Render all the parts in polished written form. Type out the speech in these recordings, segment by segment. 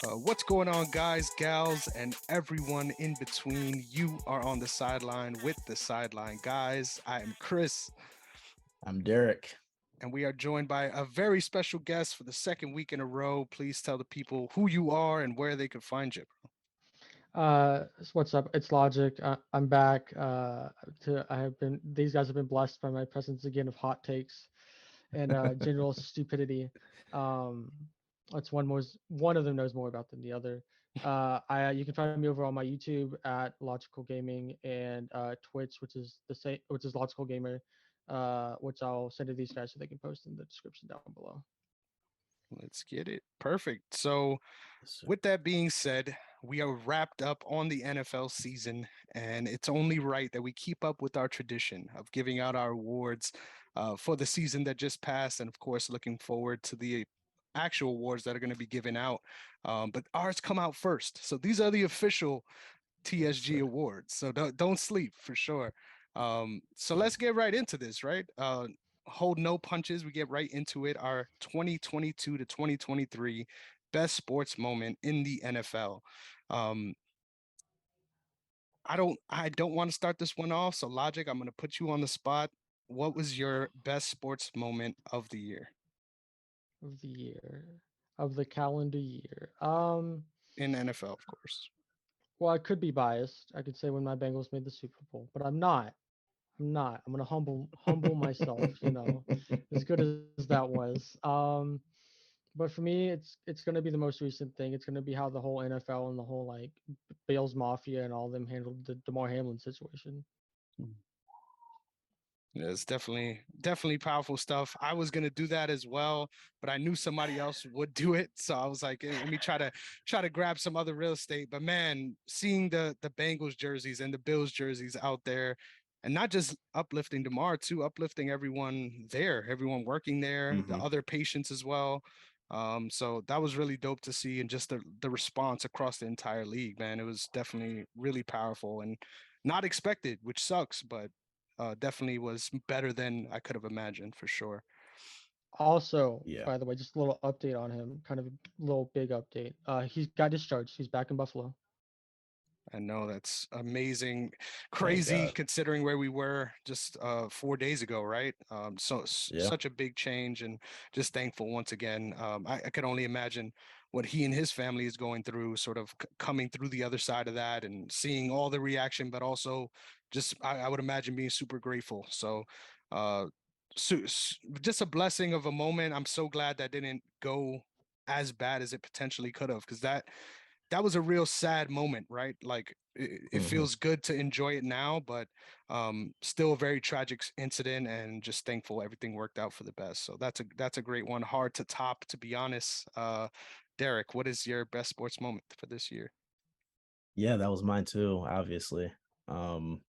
What's going on, guys, gals, and everyone in between? You are on the sideline with the Sideline guys. I am Chris, I'm Derrick. and we are joined by a very special guest for the second week in a row. Please tell the people who you are and where they can find you. What's up? It's Logic. I'm back. I have been. These guys have been blessed by my presence again of hot takes and general stupidity. Um, it's one of them knows more about than the other. You can find me over on my YouTube at Logical Gaming and Twitch, which is the same, which is Logical Gamer, which I'll send to these guys so they can post in the description down below. Let's get it. Perfect. So, Yes, sir. with that being said, we are wrapped up on the NFL season, and it's only right that we keep up with our tradition of giving out our awards for the season that just passed, and of course, looking forward to the actual awards that are going to be given out. But ours come out first, so these are the official Yes, TSG sir. Awards. So don't sleep for sure. So let's get right into this, right? Hold no punches. We get right into it. Our 2022 to 2023 best sports moment in the NFL. Um, I don't want to start this one off. So Logic, I'm going to put you on the spot. What was your best sports moment of the year Of the year, of the calendar year. in NFL, of course? Well, I could be biased. I could say when my Bengals made the Super Bowl, but I'm not. I'm not. I'm gonna humble myself. As good as that was. But for me, it's gonna be the most recent thing. It's gonna be how the whole NFL and the whole like Bales Mafia and all them handled the Damar Hamlin situation. Yeah, it's definitely powerful stuff. I was gonna do that as well, but I knew somebody else would do it, so I was like, let me try to grab some other real estate. But man, seeing the Bengals jerseys and the Bills jerseys out there, and not just uplifting Demar too, uplifting everyone there, everyone working there, the hmm other patients as well. So that was really dope to see, and just the response across the entire league, man. It was definitely really powerful and not expected, which sucks, but definitely was better than I could have imagined for sure. Also, Yeah. by the way, just a little update on him, kind of a little big update. He's got discharged. He's back in Buffalo. I know that's amazing, Thank crazy God. considering where we were just 4 days ago, right? Yeah. Such a big change, and just thankful once again. I could only imagine what he and his family is going through, sort of coming through the other side of that, and seeing all the reaction, but also just I would imagine being super grateful. So, uh, just a blessing of a moment. I'm so glad that didn't go as bad as it potentially could have, because that was a real sad moment, right? Like it hmm feels good to enjoy it now, but still a very tragic incident, and just thankful everything worked out for the best. So that's a great one. Hard to top, to be honest. Derrick, what is your best sports moment for this year? Yeah, that was mine too, obviously. Um,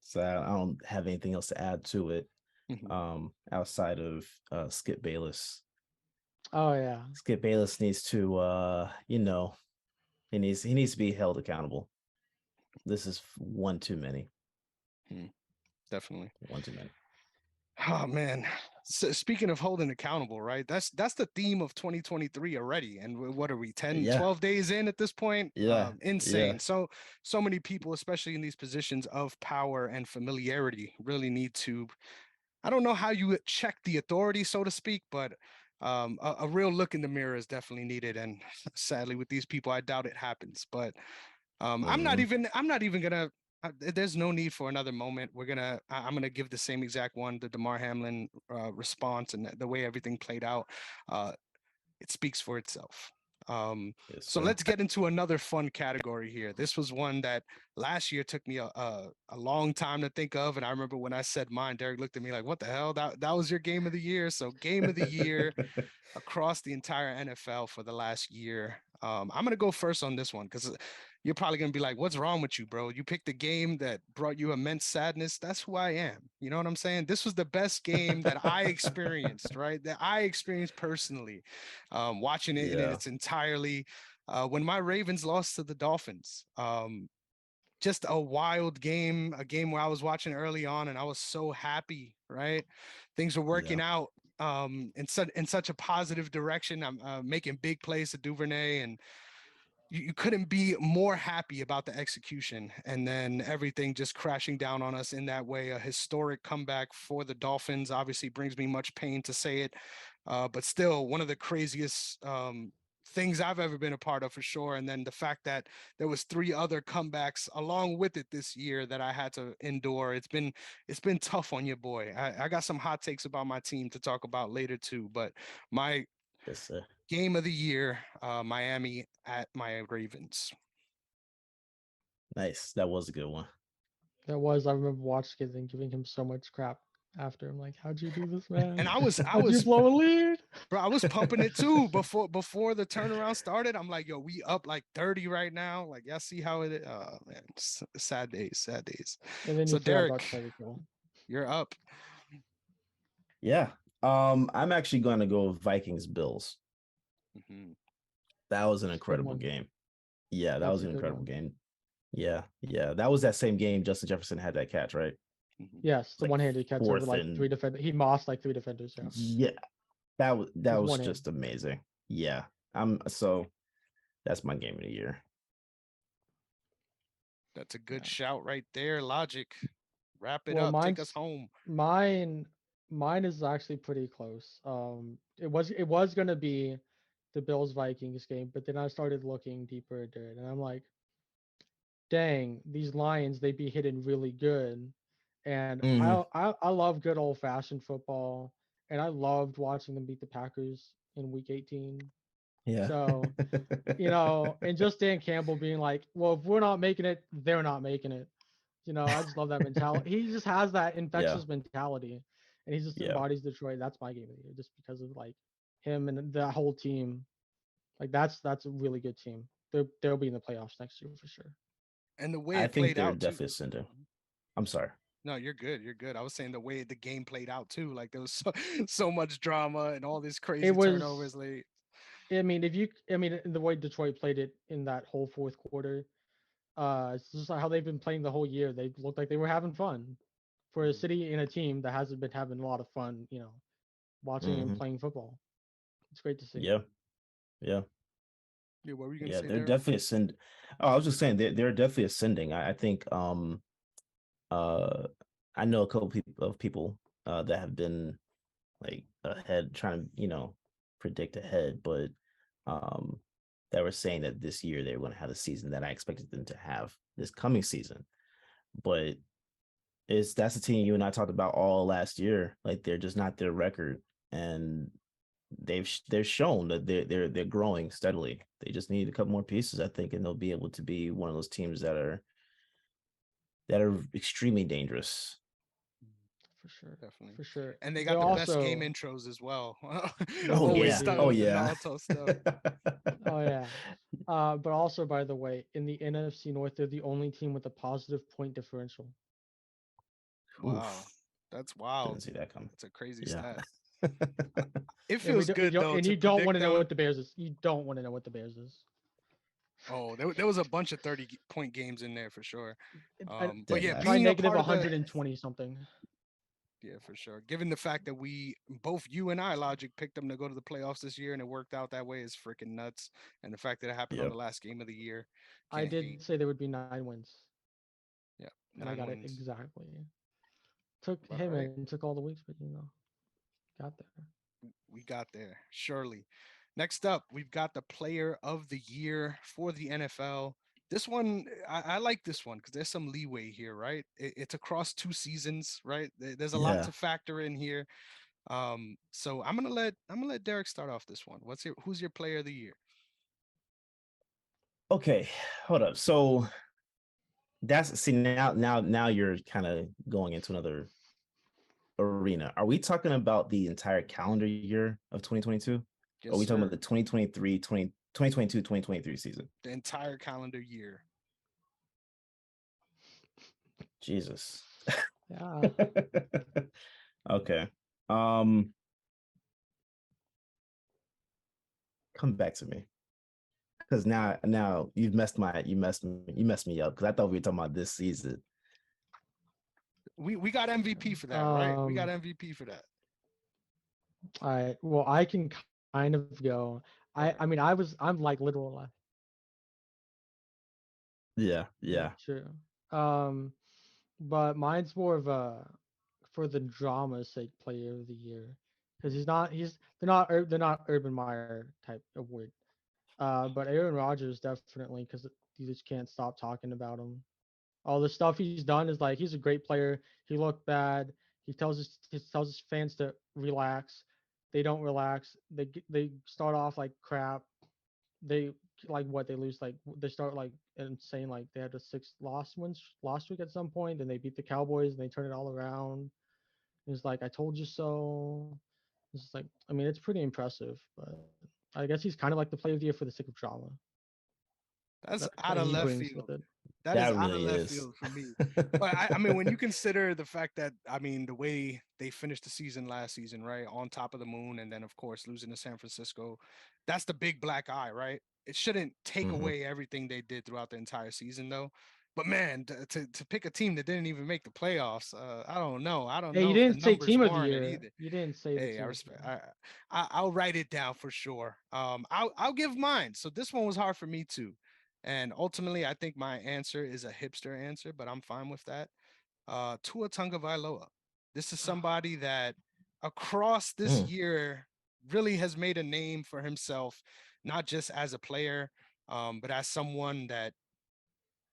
so I don't have anything else to add to it. Mhm. Outside of Skip Bayless. Oh yeah. Skip Bayless needs to he needs to be held accountable. This is one too many. Hmm, definitely. One too many. Oh man. So speaking of holding accountable, right? That's the theme of 2023 already. And what are we, 10, Yeah. 12 days in at this point? Yeah. Yeah. Insane. So many people, especially in these positions of power and familiarity, really need to, I don't know how you check the authority, so to speak, but a real look in the mirror is definitely needed. And sadly, with these people, I doubt it happens. But hmm I'm not even gonna. There's no need for another moment. I'm gonna give the same exact one, the Damar Hamlin response, and the way everything played out. Uh, it speaks for itself. Um, Yes, so sir. let's get into another fun category here. This was one that last year took me a long time to think of, and I remember when I said mine, Derek looked at me like, "What the hell? That was your game of the year." So game of the year across the entire NFL for the last year. I'm gonna go first on this one because you're probably gonna be like, "What's wrong with you, bro? You picked a game that brought you immense sadness." That's who I am. You know what I'm saying? This was the best game that I experienced, right? That I experienced personally, watching it in Yeah. its entirely. When my Ravens lost to the Dolphins, just a wild game, a game where I was watching early on, and I was so happy, right? Things were working Yeah. out. in such a positive direction. I'm making big plays to Duvernay, and you couldn't be more happy about the execution. And then everything just crashing down on us in that way. A historic comeback for the Dolphins obviously brings me much pain to say it, but still one of the craziest things I've ever been a part of for sure. And then the fact that there was 3 other comebacks along with it this year that I had to endure. It's been tough on your boy. I got some hot takes about my team to talk about later too, but my Yes, sir. game of the year, Miami at my Ravens. Nice. That was a good one. That was, I remember watching it and giving him so much crap after. I'm like, how'd you do this, man? And I was How'd you blow a lead? bro, I was pumping it too before the turnaround started. I'm like, yo, we up like 30 right now. Like, y'all see how it is? Oh man, sad days, sad days. And then So you forgot Derrick, about Tyreek Hill. you're up. Yeah. I'm actually going to go Vikings Bills. Mm-hmm. That was an That's a good incredible one. game. Yeah, that That's was a an good incredible one. game. Yeah, yeah. That was that same game Justin Jefferson had that catch, right? Mm-hmm. Yes, the Like one-handed catch over 4th like and 3 defenders. He mossed like 3 defenders. Yeah, yeah, that with was one hand. just amazing. Yeah. That's my game of the year. That's a good Yeah. shout right there. Logic. Wrap it Well, up. Take us home. mine is actually pretty close. It was gonna be the Bills Vikings game, but then I started looking deeper into it, and I'm like, dang, these Lions, they be hitting really good. And Hmm. I love good old fashioned football, and I loved watching them beat the Packers in Week 18. Yeah. So, and just Dan Campbell being like, well, if we're not making it, they're not making it. I just love that mentality. He just has that Yeah. infectious mentality, and he just Yeah. embodies Detroit. That's my game of the year, just because of like him and that whole team. Like that's a really good team. They'll be in the playoffs next year for sure. And the way I it think played they're out too. definitely ascending. I'm sorry. No, you're good. You're good. I was saying the way the game played out too. Like there was so much drama and all these It crazy was. turnovers late. The way Detroit played it in that whole fourth quarter, it's just like how they've been playing the whole year. They looked like they were having fun for a Mhm. city and a team that hasn't been having a lot of fun. Watching and Hmm. playing football. It's great to see. Yeah. Yeah. Yeah, what were you gonna Yeah. say, They're Derek? definitely ascending. Oh, I was just saying they're definitely ascending. I think uh I know a couple people that have been like ahead trying to, predict ahead, but um that were saying that this year they were going to have the season that I expected them to have this coming season. But that's the team you and I talked about all last year. Like they're just not their record, and they're shown that they're growing steadily. They just need a couple more pieces, I think, and they'll be able to be one of those teams that are extremely dangerous. For sure. Definitely. For sure. And they They're got the best game also intros as well. Oh they Always yeah, starting oh do. with the yeah. Naruto stuff. Oh yeah. But also by the way, in the NFC North, they're the only team with a positive point differential. Wow. Oof, That's wild. didn't see that coming. That's a crazy Yeah. stat. It And we feels don't, you good don't though and to you don't want predict to know them. what the Bears is. You don't want to know what the Bears is. Oh, there was a bunch of 30-point games in there for sure. But Dead yeah, last. Try being a negative part of the 120 something. yeah, for sure. Given the fact that both you and I, Logic, picked them to go to the playoffs this year and it worked out that way is freaking nuts. And the fact that it happened on Yep. the last game of the year, I can't did hate. say there would be 9 wins, Yeah, and I 9 got it wins. exactly. Took But all him right, and took all the weeks, but got there. we got there, surely. Next up, we've got the player of the year for the NFL. This one, I like this one because there's some leeway here, right? It's across 2 seasons, right? There's a lot Yeah. to factor in here. So I'm gonna let Derek start off this one. Who's your player of the year? Okay. Hold up. So now you're kind of going into another arena. Are we talking about the entire calendar year of 2022? Or Yes, are we talking about sir. the 2022 2023 season? The entire calendar year. Jesus. Yeah. Okay. Come back to me. Because now you messed me up because I thought we were talking about this season. We got MVP for that, right? We got MVP for that. I well, I can kind of go. I All mean, right. I'm like literal Yeah, yeah, yeah. true. Um, but mine's more of a for the drama's sake player of the year because they're not Urban Meyer type award. But Aaron Rodgers definitely because you just can't stop talking about him. All the stuff he's done is like he's a great player. He looked bad. He tells his fans to relax. They don't relax. They start off like crap. They like what they lose like they start like insane like they had a six lost week at some point. Then they beat the Cowboys and they turn it all around. It's like I told you so. It's like I mean it's pretty impressive, but I guess he's kind of like the player of the year for the sake of drama That's that out of he left brings with field. it. That is That out of really left is. field for me. But I mean, when you consider the fact that I mean the way they finished the season last season, right, on top of the moon, and then of course losing to San Francisco, that's the big black eye, right? It shouldn't take Hmm. away everything they did throughout the entire season, though. But man, to pick a team that didn't even make the playoffs, I don't know. I don't Hey, you know if the didn't say numbers team of the warrant it year. either. You didn't say the Hey, I team of the respect. year. I'll write it down for sure. I'll give mine. So this one was hard for me too, and ultimately I think my answer is a hipster answer, but I'm fine with that. Tua Tagovailoa. This is somebody that across this Mm, year really has made a name for himself, not just as a player, but as someone that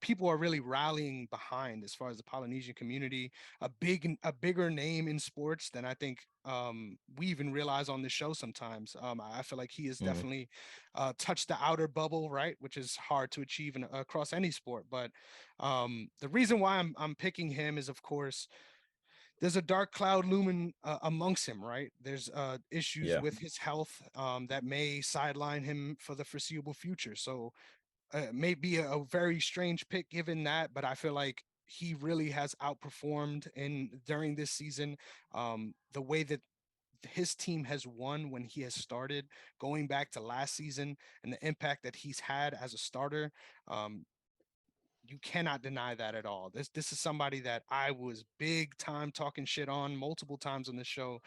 people are really rallying behind as far as the Polynesian community, a bigger name in sports than I think we even realize on this show sometimes. I feel like he has mm, definitely touched the outer bubble, right, which is hard to achieve across any sport. But the reason why I'm picking him is, of course, there's a dark cloud looming amongst him, right? There's issues yeah. with his health that may sideline him for the foreseeable future. So may be a very strange pick given that, but I feel like he really has outperformed in during this season. The way that his team has won when he has started, going back to last season, and the impact that he's had as a starter. Um, you cannot deny that at all. This is somebody that I was big time talking shit on multiple times on the show.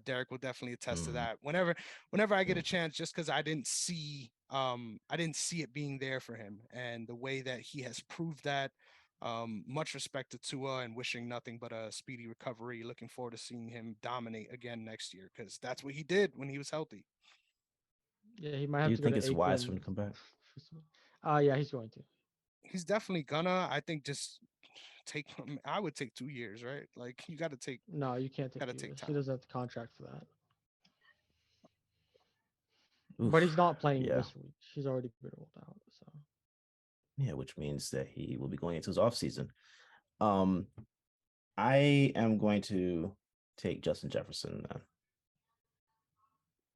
Derrick will definitely attest to Mm, that. Whenever I get mm, a chance, just because I didn't see it being there for him, and the way that he has proved that. Much respect to Tua and wishing nothing but a speedy recovery. Looking forward to seeing him dominate again next year because that's what he did when he was healthy. Yeah, he might do have you to go think to it's wise for Aikman. him to come back? Yeah, he's going to. He's definitely gonna. I think just take. I would take 2 years, right? Like you No, you can't take got to two take years. He time. doesn't have the contract for that. But Oof. he's not playing Yeah. this week. He's already been ruled out. So Yeah, which means that he will be going into his off season. Um, I am going to take Justin Jefferson.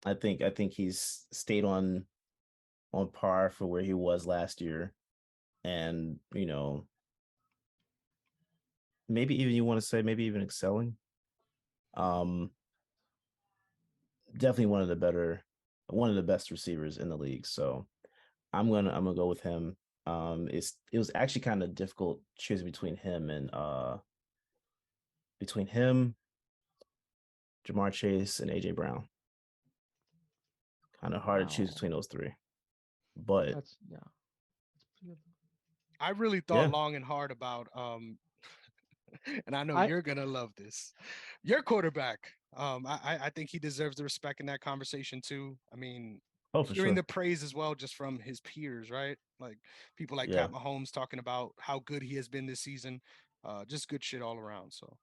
I think he's stayed on par for where he was last year, and maybe even you want to say maybe even excelling. Um, Definitely one of the best receivers in the league. So I'm gonna go with him. It was actually kind of difficult choosing between him, Jamar Chase, and AJ Brown. Kind of hard to choose wow, between those three. But that's yeah, that's pretty good. I really thought yeah, long and hard about and I know I you're gonna love this. Your quarterback. I think he deserves the respect in that conversation too. I mean, oh for hearing sure, the praise as well just from his peers, right? Like people like yeah. Pat Mahomes talking about how good he has been this season. Just good shit all around. So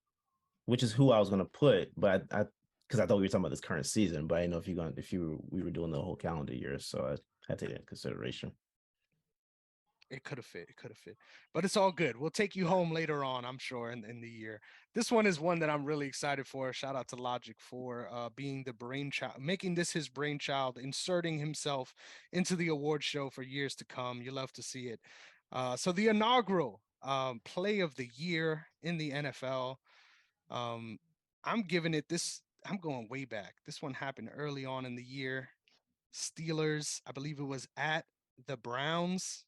Which is who I was gonna put, but I because I thought we were talking about this current season, but I didn't know if you we were doing the whole calendar year, so I had to take that into consideration. it could have fit. It could have fit. But it's all good. We'll take you home later on, I'm sure, in the year. This one is one that I'm really excited for. Shout out to Logic for being the brainchild, making this his brainchild, inserting himself into the award show for years to come. You love to see it. So the inaugural play of the year in the NFL. Um, I'm giving it this. I'm going way back. This one happened early on in the year. Steelers, I believe it was at the Browns.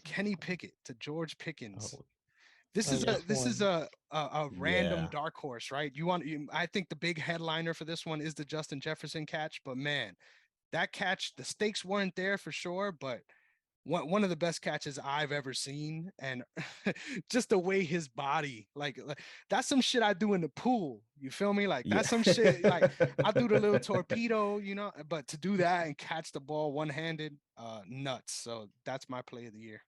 Kenny Pickett to George Pickens. Oh This Oh is yeah, a random Yeah. dark horse, right? I think the big headliner for this one is the Justin Jefferson catch, but man, that catch, the stakes weren't there for sure, but one of the best catches I've ever seen. And just the way his body, like that's some shit I do in the pool. You feel me? Like Yeah. that's some shit like I do the little torpedo, but to do that and catch the ball one-handed, nuts. So that's my play of the year.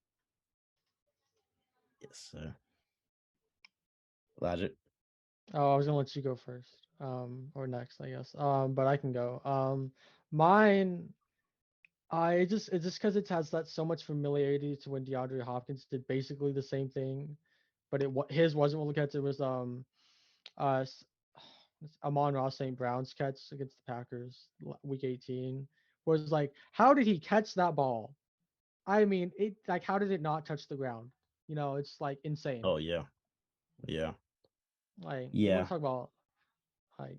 Yes, sir. Logic. Oh, I was gonna let you go first, or next, I guess. But I can go. Mine, it's just because it has that so much familiarity to when DeAndre Hopkins did basically the same thing, but his wasn't what catch. It was s- Amon-Ra St. Brown's catch against the Packers, week 18. Was like, how did he catch that ball? I mean, it like how did it not touch the ground? It's like insane. Oh yeah. Yeah. Like you want Yeah. to talk about like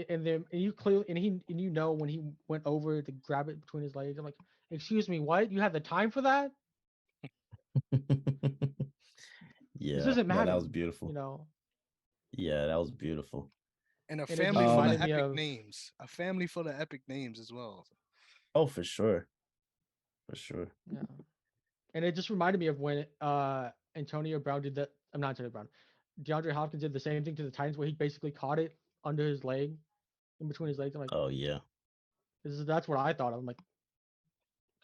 and you clearly and you know when he went over to grab it between his legs. I'm like, excuse me, what? You had the time for that? This Yeah. doesn't No, that matter, was beautiful. you know. Yeah, that was beautiful. And a And it just family full of reminded Um, me epic of names. A family full of epic names as well. oh, for sure. For sure. yeah, and it just reminded me of when Antonio Brown did that. I'm not Antonio Brown. DeAndre Hopkins did the same thing to the Titans where he basically caught it under his leg, in between his legs. I'm like, Oh yeah. that's what I thought. I'm like,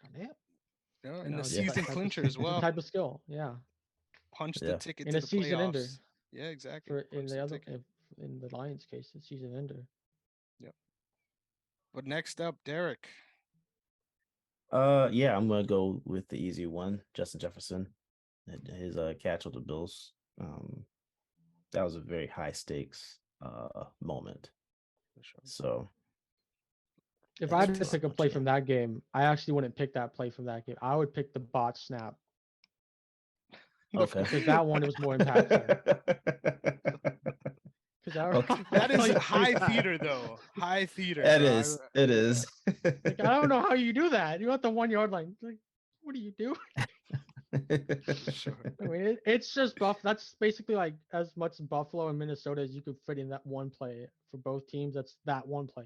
God damn, Yeah, and the just Yeah. that season type of clincher as it's a well. type of skill. Yeah, Punch the Yeah. ticket and to a the season ender playoffs. Yeah, exactly. for in Punch the the other ticket. in the Lions case, it's season ender. Yep. But next up, Derrick. Yeah, I'm gonna go with the easy one, Justin Jefferson. His catch with the Bills. That was a very high stakes moment. For sure. So If I that's had to just pick a my play from jam. that game, I actually wouldn't pick that play from that game. I would pick the bot snap The Okay. because that one was more impactful. Because Okay. that I'll tell is you like high that. theater, though. High theater, It bro. is. It Yeah, is. Like I don't know how you do that. You're at the 1 yard line. Like, what do you do? for sure. I mean, it's just buff. That's basically like as much Buffalo and Minnesota as you could fit in that one play for both teams. That's that one play.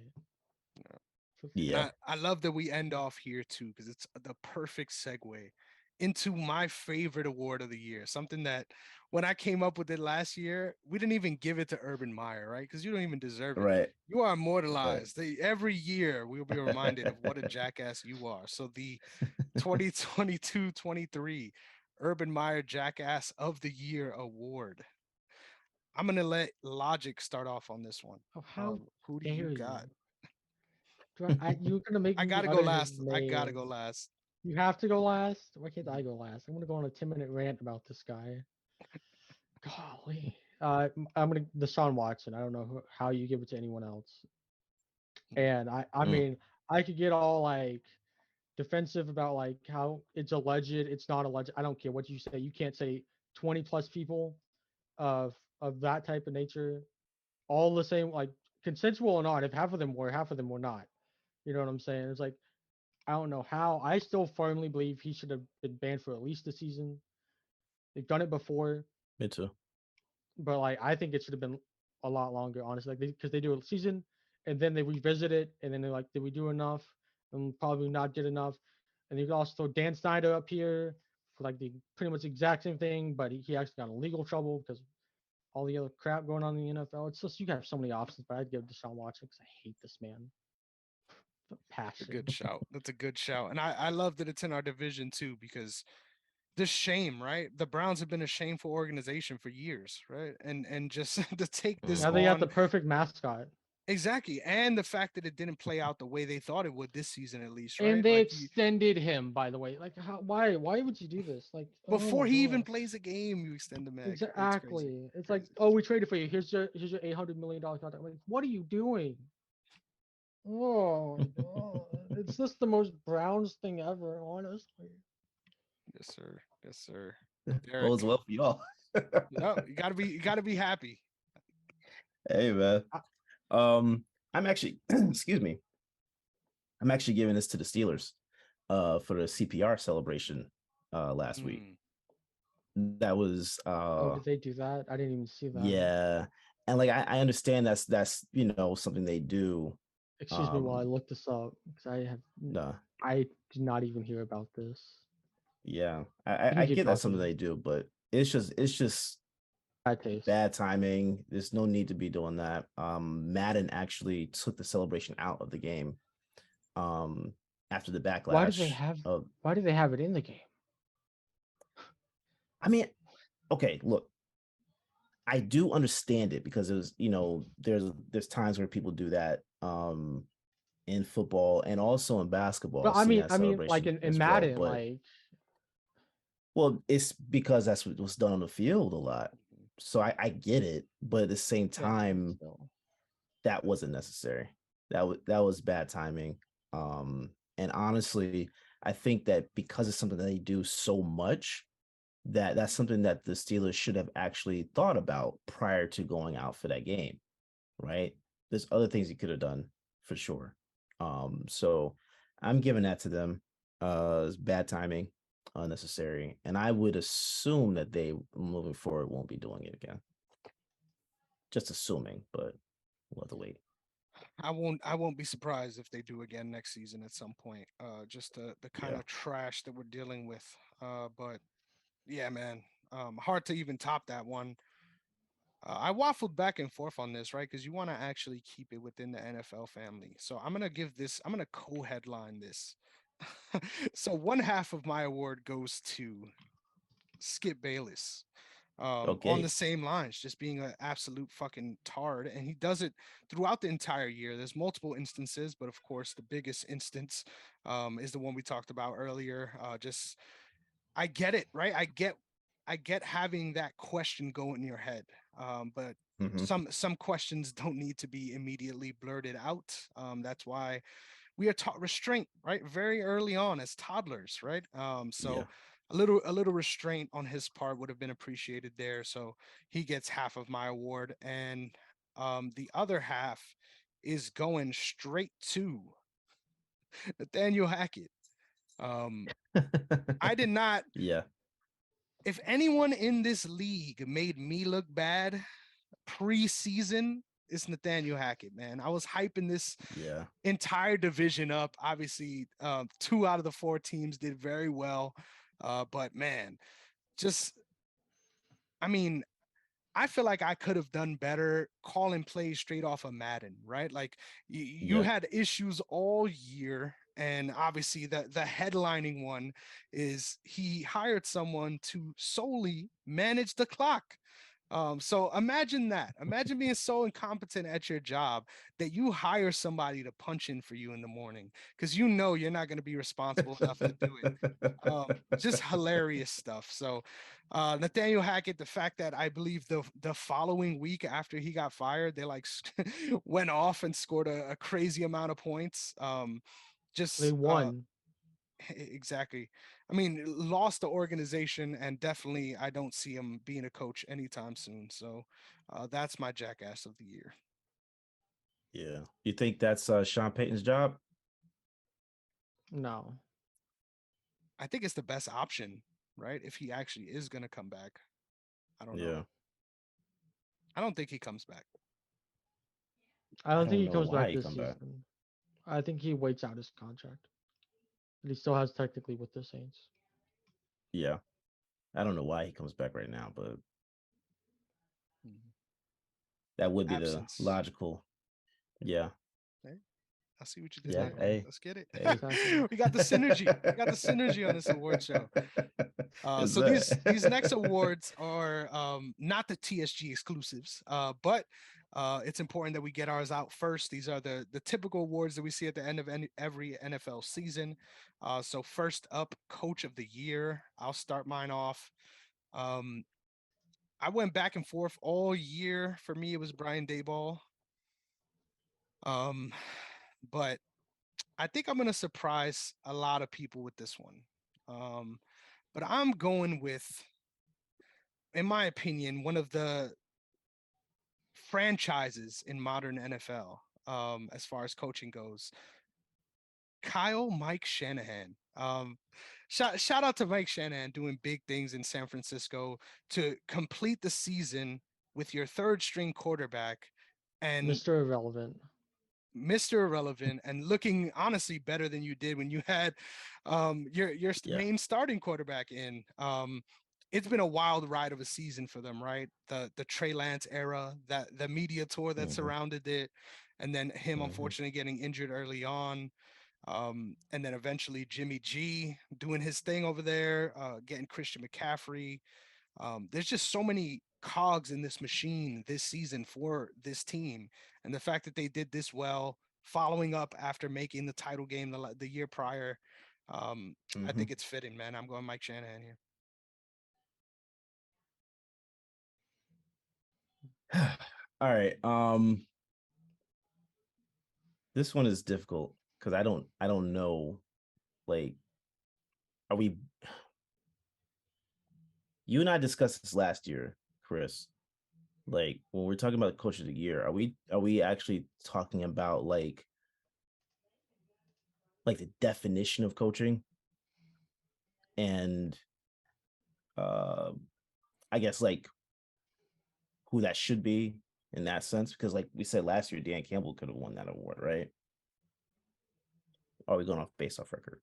And Yeah. I love that we end off here too, because it's the perfect segue into my favorite award of the year. Something that when I came up with it last year, we didn't even give it to Urban Meyer, right? Because you don't even deserve it. Right. You are Right. immortalized. Every year we'll be reminded of what a jackass you are. So the 2022-23 Urban Meyer Jackass of the Year award. I'm gonna let Logic start off on this one. Oh, how Who do you dare got? you? You're gonna make I me gotta go utter his last. I gotta name. go last. You have to go last. Why can't I go last? I'm gonna go on a 10-minute rant about this guy. Golly. I'm gonna Deshaun Watson. I don't know how you give it to anyone else. And I Mm, mean, I could get all like defensive about like how it's alleged, it's not alleged. I don't care what you say. You can't say 20 plus people of that type of nature, all the same, like consensual or not. If half of them were not. You know what I'm saying? It's like I don't know how. I still firmly believe he should have been banned for at least a season. They've done it before, me too. but like I think it should have been a lot longer, honestly. Like because they do a season and then they revisit it and then they're like, did we do enough? And probably not did enough. And you can also throw Dan Snyder up here for like the pretty much the exact same thing, but he actually got in legal trouble because all the other crap going on in the NFL. It's just you have so many options, but I'd give Deshaun Watson because I hate this man. The A passion. good shout. That's a good shout. And I love that it's in our division too, because the shame, right? The Browns have been a shameful organization for years, right? And just to take this Now Mhm. they got the on perfect mascot. exactly, and the fact that it didn't play out the way they thought it would this season, at least, And right? they Like you, extended him, by the way. Like, why would you do this? Like, oh before my he even god. plays a game, you extend the mag. It's crazy, Exactly. It's like, crazy. oh, we traded for you. Here's your $800 million contract. Like, what are you doing? Oh my god. It's just the most Browns thing ever, honestly. Yes, sir. Yes, sir. Bodes Derek. well for y'all. No, you gotta be happy. Hey man. I, I'm actually excuse me. I'm actually giving this to the Steelers for the CPR celebration last week. Mm, that was Oh, did they do that? I didn't even see that. yeah. And like I understand that's something they do. Excuse me while I Um look this up because no, I did not even hear about this. yeah. You I can keep get that's something talking. they do, but it's just Bad taste. bad timing. There's no need to be doing that. Madden actually took the celebration out of the game um after the Why do they backlash have? of Why do they have it in the game? I mean, okay, look, I do understand it because it was, there's times where people do that in football and also in basketball. No, I've seen that I mean, like celebration in as well. Madden, But like well, it's because that's what was done on the field a lot. So I get it, but at the same yeah, but time, still. that wasn't necessary. That was bad timing. And honestly, I think that because it's something that they do so much, that's something that the Steelers should have actually thought about prior to going out for that game, right? There's other things he could have done for sure. So I'm giving that to them. It's bad timing, unnecessary, and I would assume that they moving forward won't be doing it again. Just assuming, but we'll have to wait. I won't be surprised if they do again next season at some point. Just the kind Yeah. of trash that we're dealing with. But yeah, man. Hard to even top that one. I waffled back and forth on this, right? Because you want to actually keep it within the NFL family. So I'm gonna co-headline this. So one half of my award goes to Skip Bayless. On the Okay. same lines, just being an absolute fucking tard. And he does it throughout the entire year. There's multiple instances, but of course, the biggest instance is the one we talked about earlier. Just I get it, right? I get having that question go in your head, but Mm-hmm. some questions don't need to be immediately blurted out. That's why we are taught restraint, right? Very early on as toddlers, right? Yeah. So a little restraint on his part would have been appreciated there. So he gets half of my award, and the other half is going straight to Nathaniel Hackett. Um, I did not. Yeah. If anyone in this league made me look bad preseason, it's Nathaniel Hackett, man. I was hyping this Yeah. entire division up. Obviously, 2 out of the 4 teams did very well. But man, just I mean, I feel like I could have done better calling plays straight off of Madden, right? Like you Yeah. had issues all year. And obviously the headlining one is he hired someone to solely manage the clock. So imagine that. Imagine being so incompetent at your job that you hire somebody to punch in for you in the morning because you know you're not going to be responsible enough to do it. Just hilarious stuff. So Nathaniel Hackett, the fact that I believe the following week after he got fired, they like went off and scored a crazy amount of points. They Just won. exactly. I mean, lost the organization, and definitely I don't see him being a coach anytime soon. So that's my jackass of the year. Yeah. You think that's Sean Payton's job? No, I think it's the best option, right? If he actually is going to come back. I don't know. Yeah. I don't think he comes back. I I don't think don't he know comes why back he this come back. season. I think he waits out his contract, but he still has technically with the Saints. Yeah. I don't know why he comes back right now, but Mhm. that would be the Absence. logical. Yeah. Hey, I see what you did Yeah. there. Exactly. Hey. Let's get it. Hey. Exactly. We got the synergy. We got the synergy on this award show. Is So that these next awards are not the TSG exclusives, but it's important that we get ours out first. These are the typical awards that we see at the end of every NFL season. So first up, Coach of the Year. I'll start mine off. Um, I went back and forth all year. For me, it was Brian Dayball. Um, but I think I'm gonna surprise a lot of people with this one. But I'm going with, in my opinion, one of the franchises in modern NFL, as far as coaching goes. Kyle Mike Shanahan. Um, shout out to Mike Shanahan doing big things in San Francisco to complete the season with your third string quarterback and Mr. Irrelevant. Mr. Irrelevant and looking honestly better than you did when you had your Yeah. main starting quarterback in. It's been a wild ride of a season for them, right? The Trey Lance era, that the media tour that Hmm. surrounded it, and then him Hmm. unfortunately getting injured early on. And then eventually Jimmy G doing his thing over there, getting Christian McCaffrey. There's just so many cogs in this machine this season for this team, and the fact that they did this well, following up after making the title game the year prior, I Hmm. think it's fitting, man. I'm going Mike Shanahan here. All right. This one is difficult because I don't know. Like, are we? You and I discussed this last year, Chris. Like when we're talking about coach of the year, are we actually talking about like the definition of coaching and uh I guess like who that should be in that sense? Because like we said last year, Dan Campbell could have won that award, right? Or are we going off based off record?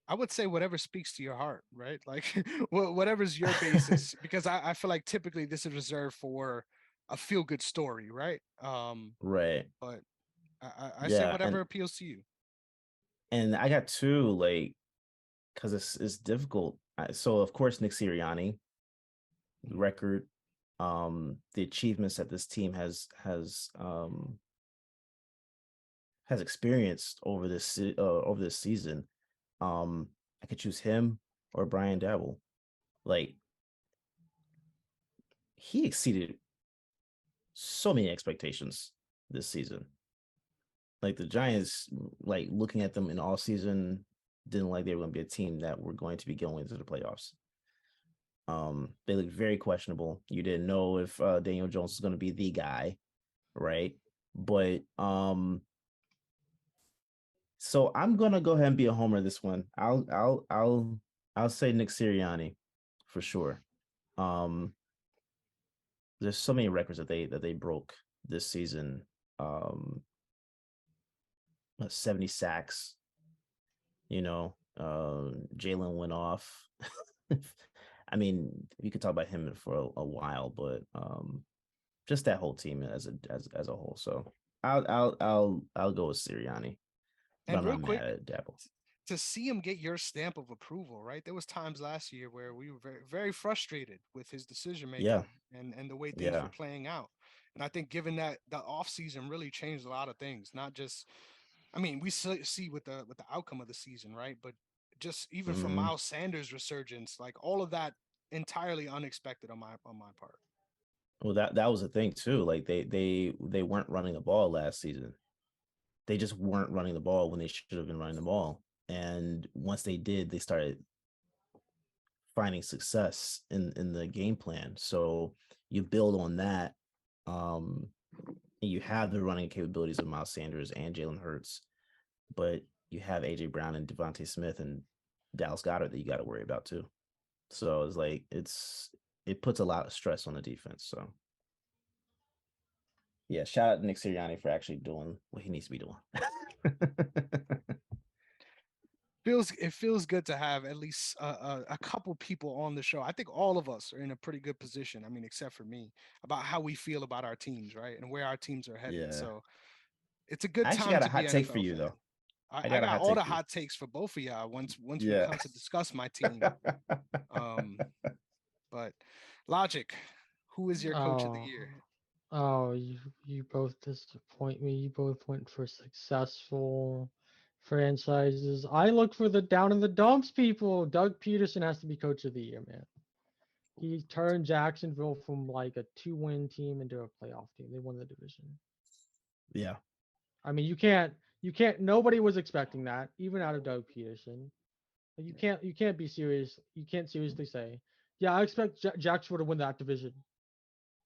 I would say whatever speaks to your heart, right? Like whatever's your basis, because I feel like typically this is reserved for a feel good story, right? Right. But I say Yeah, whatever appeals to you. and I got two like because it's difficult. So of course Nick Sirianni Mhm. record, the achievements that this team has experienced over this season. I could choose him or Brian Dabble. Like he exceeded so many expectations this season. Like the Giants, like looking at them in all season, didn't like they were going to be a team that were going to be going into the playoffs. They looked very questionable. You didn't know if Daniel Jones was going to be the guy, right? But so I'm gonna go ahead and be a homer this one. I'll say Nick Sirianni for sure. Um, there's so many records that they broke this season. Um, 70 sacks. Jalen went off. I mean, we could talk about him for a while, but just that whole team as a whole. So I'll go with Sirianni, but And I'm real not mad quick, at Dabble. to see him get your stamp of approval, right? There was times last year where we were very, very frustrated with his decision Yeah, making and the way things were yeah. playing out. And I think given that the offseason really changed a lot of things, not just I mean, we see with the outcome of the season, right? But just even from Hmm. Miles Sanders' resurgence, like all of that entirely unexpected on my part. Well, that was the thing too. Like they weren't running the ball last season. They just weren't running the ball when they should have been running the ball. And once they did, they started finding success in the game plan. So you build on that. Um, and you have the running capabilities of Miles Sanders and Jalen Hurts, but you have AJ Brown and Devontae Smith and Dallas Goddard that you got to worry about too. So it's like it puts a lot of stress on the defense. So yeah, shout out to Nick Sirianni for actually doing what he needs to be doing. It feels good to have at least a couple people on the show. I think all of us are in a pretty good position. I mean, except for me, about how we feel about our teams, right, and where our teams are headed. Yeah. So it's a good I actually time got a to be hot an take for NFL you fan. though. I I got a got hot all take the for you. hot takes for both of y'all once we Yeah. come to discuss my team. Um, but Logic, who is your coach of the Oh, year? oh, you both disappoint me. You both went for successful franchises. I look for the down in the dumps people. Doug Peterson has to be coach of the year, man. He turned Jacksonville from like a two-win team into a playoff team. They won the division. Yeah. I mean, you can't. Nobody was expecting that, even out of Doug Peterson. Like, you can't be serious. You can't seriously say, yeah, I expect Jacksonville to win that division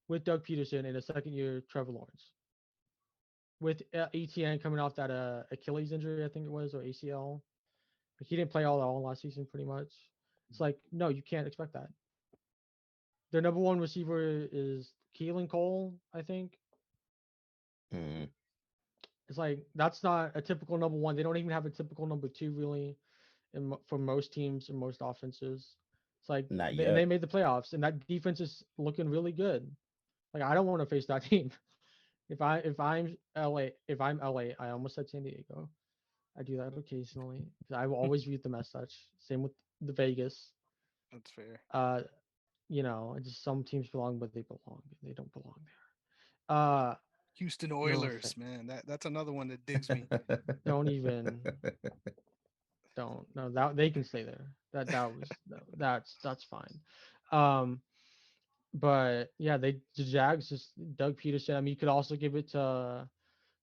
with Doug Peterson in a second year Trevor Lawrence. With ETN coming off that Achilles injury, I think it was, or ACL. Like he didn't play all last season, pretty much. It's like no, you can't expect that. Their number one receiver is Keelan Cole, I think. Mm, It's like that's not a typical number one. They don't even have a typical number two really, for most teams and most offenses. It's like not and they yet. made the playoffs, and that defense is looking really good. Like I don't want to face that team. If I'm LA, I almost said San Diego. I do that occasionally because I will always view them as such. Same with the Vegas. That's fair. Uh, just some teams belong, but they belong. They don't belong there. Houston No offense. Oilers, man. That's another one that digs me. Don't even. Don't no that they can stay there. That was that's fine. Um, but yeah, the Jags just Doug Peterson. I mean, you could also give it to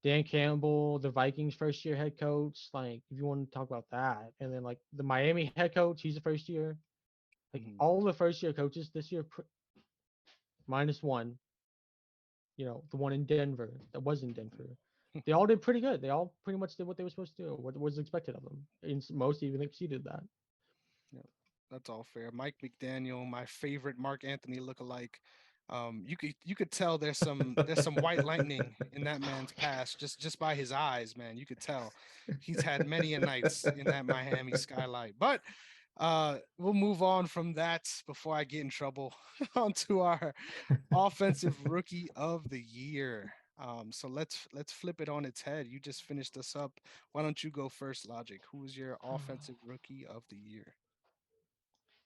Dan Campbell, the Vikings first year head coach. Like, if you want to talk about that, and then like the Miami head coach, he's the first year. Like Mhm. all the first year coaches this year, minus one. The one in Denver that was in Denver. They all did pretty good. They all pretty much did what they were supposed to do, what was expected of them. And most even exceeded that. Yeah, that's all fair. Mike McDaniel, my favorite Mark Anthony lookalike. You could tell there's some white lightning in that man's past just by his eyes, man. You could tell he's had many a nights in that Miami skylight. But we'll move on from that before I get in trouble onto our offensive rookie of the year. So let's flip it on its head. You just finished us up. Why don't you go first, Logic? Who is your offensive rookie of the year?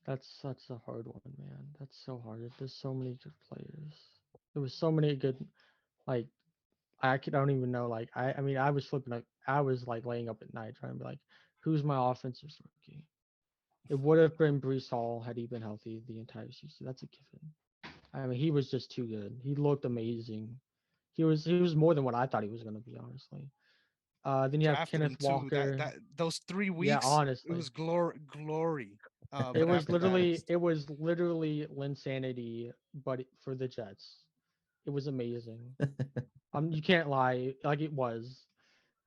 That's such a hard one, man. That's so hard. There's so many good players. There was so many good, like I don't even know. Like I mean, I was flipping. Like I was like laying up at night trying to be like, who's my offensive rookie? It would have been Brees Hall had he been healthy the entire season. That's a given. I mean, he was just too good. He looked amazing. He was more than what I thought he was going to be, honestly. Then you have Drafted him Kenneth too. That Walker. that those three Yeah, weeks, it honestly, was glory. it But was after that, literally it was literally Linsanity, but for the Jets. It was amazing. You can't lie, like it was.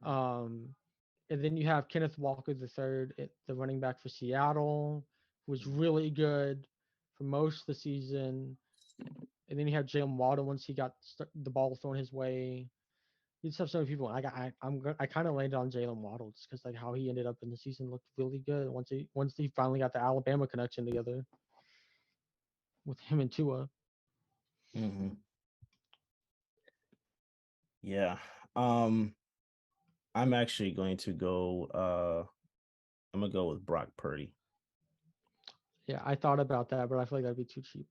Um, and then you have Kenneth Walker the third, the running back for Seattle, who was really good for most of the season. And then you have Jalen Waddle once he got the ball thrown his way. You just have so many people. I kind of landed on Jalen Waddle just because like how he ended up in the season looked really good once he finally got the Alabama connection together with him and Tua. hmm Yeah. Um, I'm actually going to go. I'm gonna go with Brock Purdy. Yeah, I thought about that, but I feel like that'd be too cheap.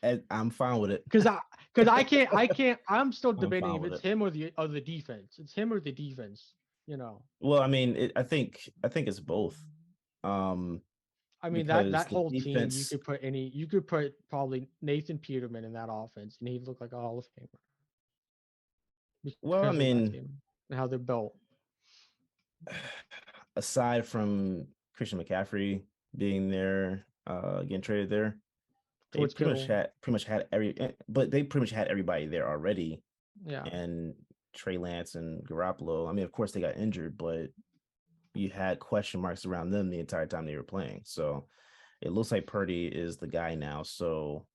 And I'm fine with it. Because I can't. I'm still I'm debating fine if with it's it. him or the defense. It's him or the defense. You know. Well, I mean, I think it's both. Um, I mean that because the whole team. You defense. could put any. You could put probably Nathan Peterman in that offense, and he'd look like a Hall of Famer Well, I because of that mean, team and how they're built. aside from Christian McCaffrey being there, getting traded there, they George Kittle. pretty much had but they pretty much had everybody there already, Yeah. and Trey Lance and Garoppolo. I mean, of course they got injured, but you had question marks around them the entire time they were playing. So it looks like Purdy is the guy now. So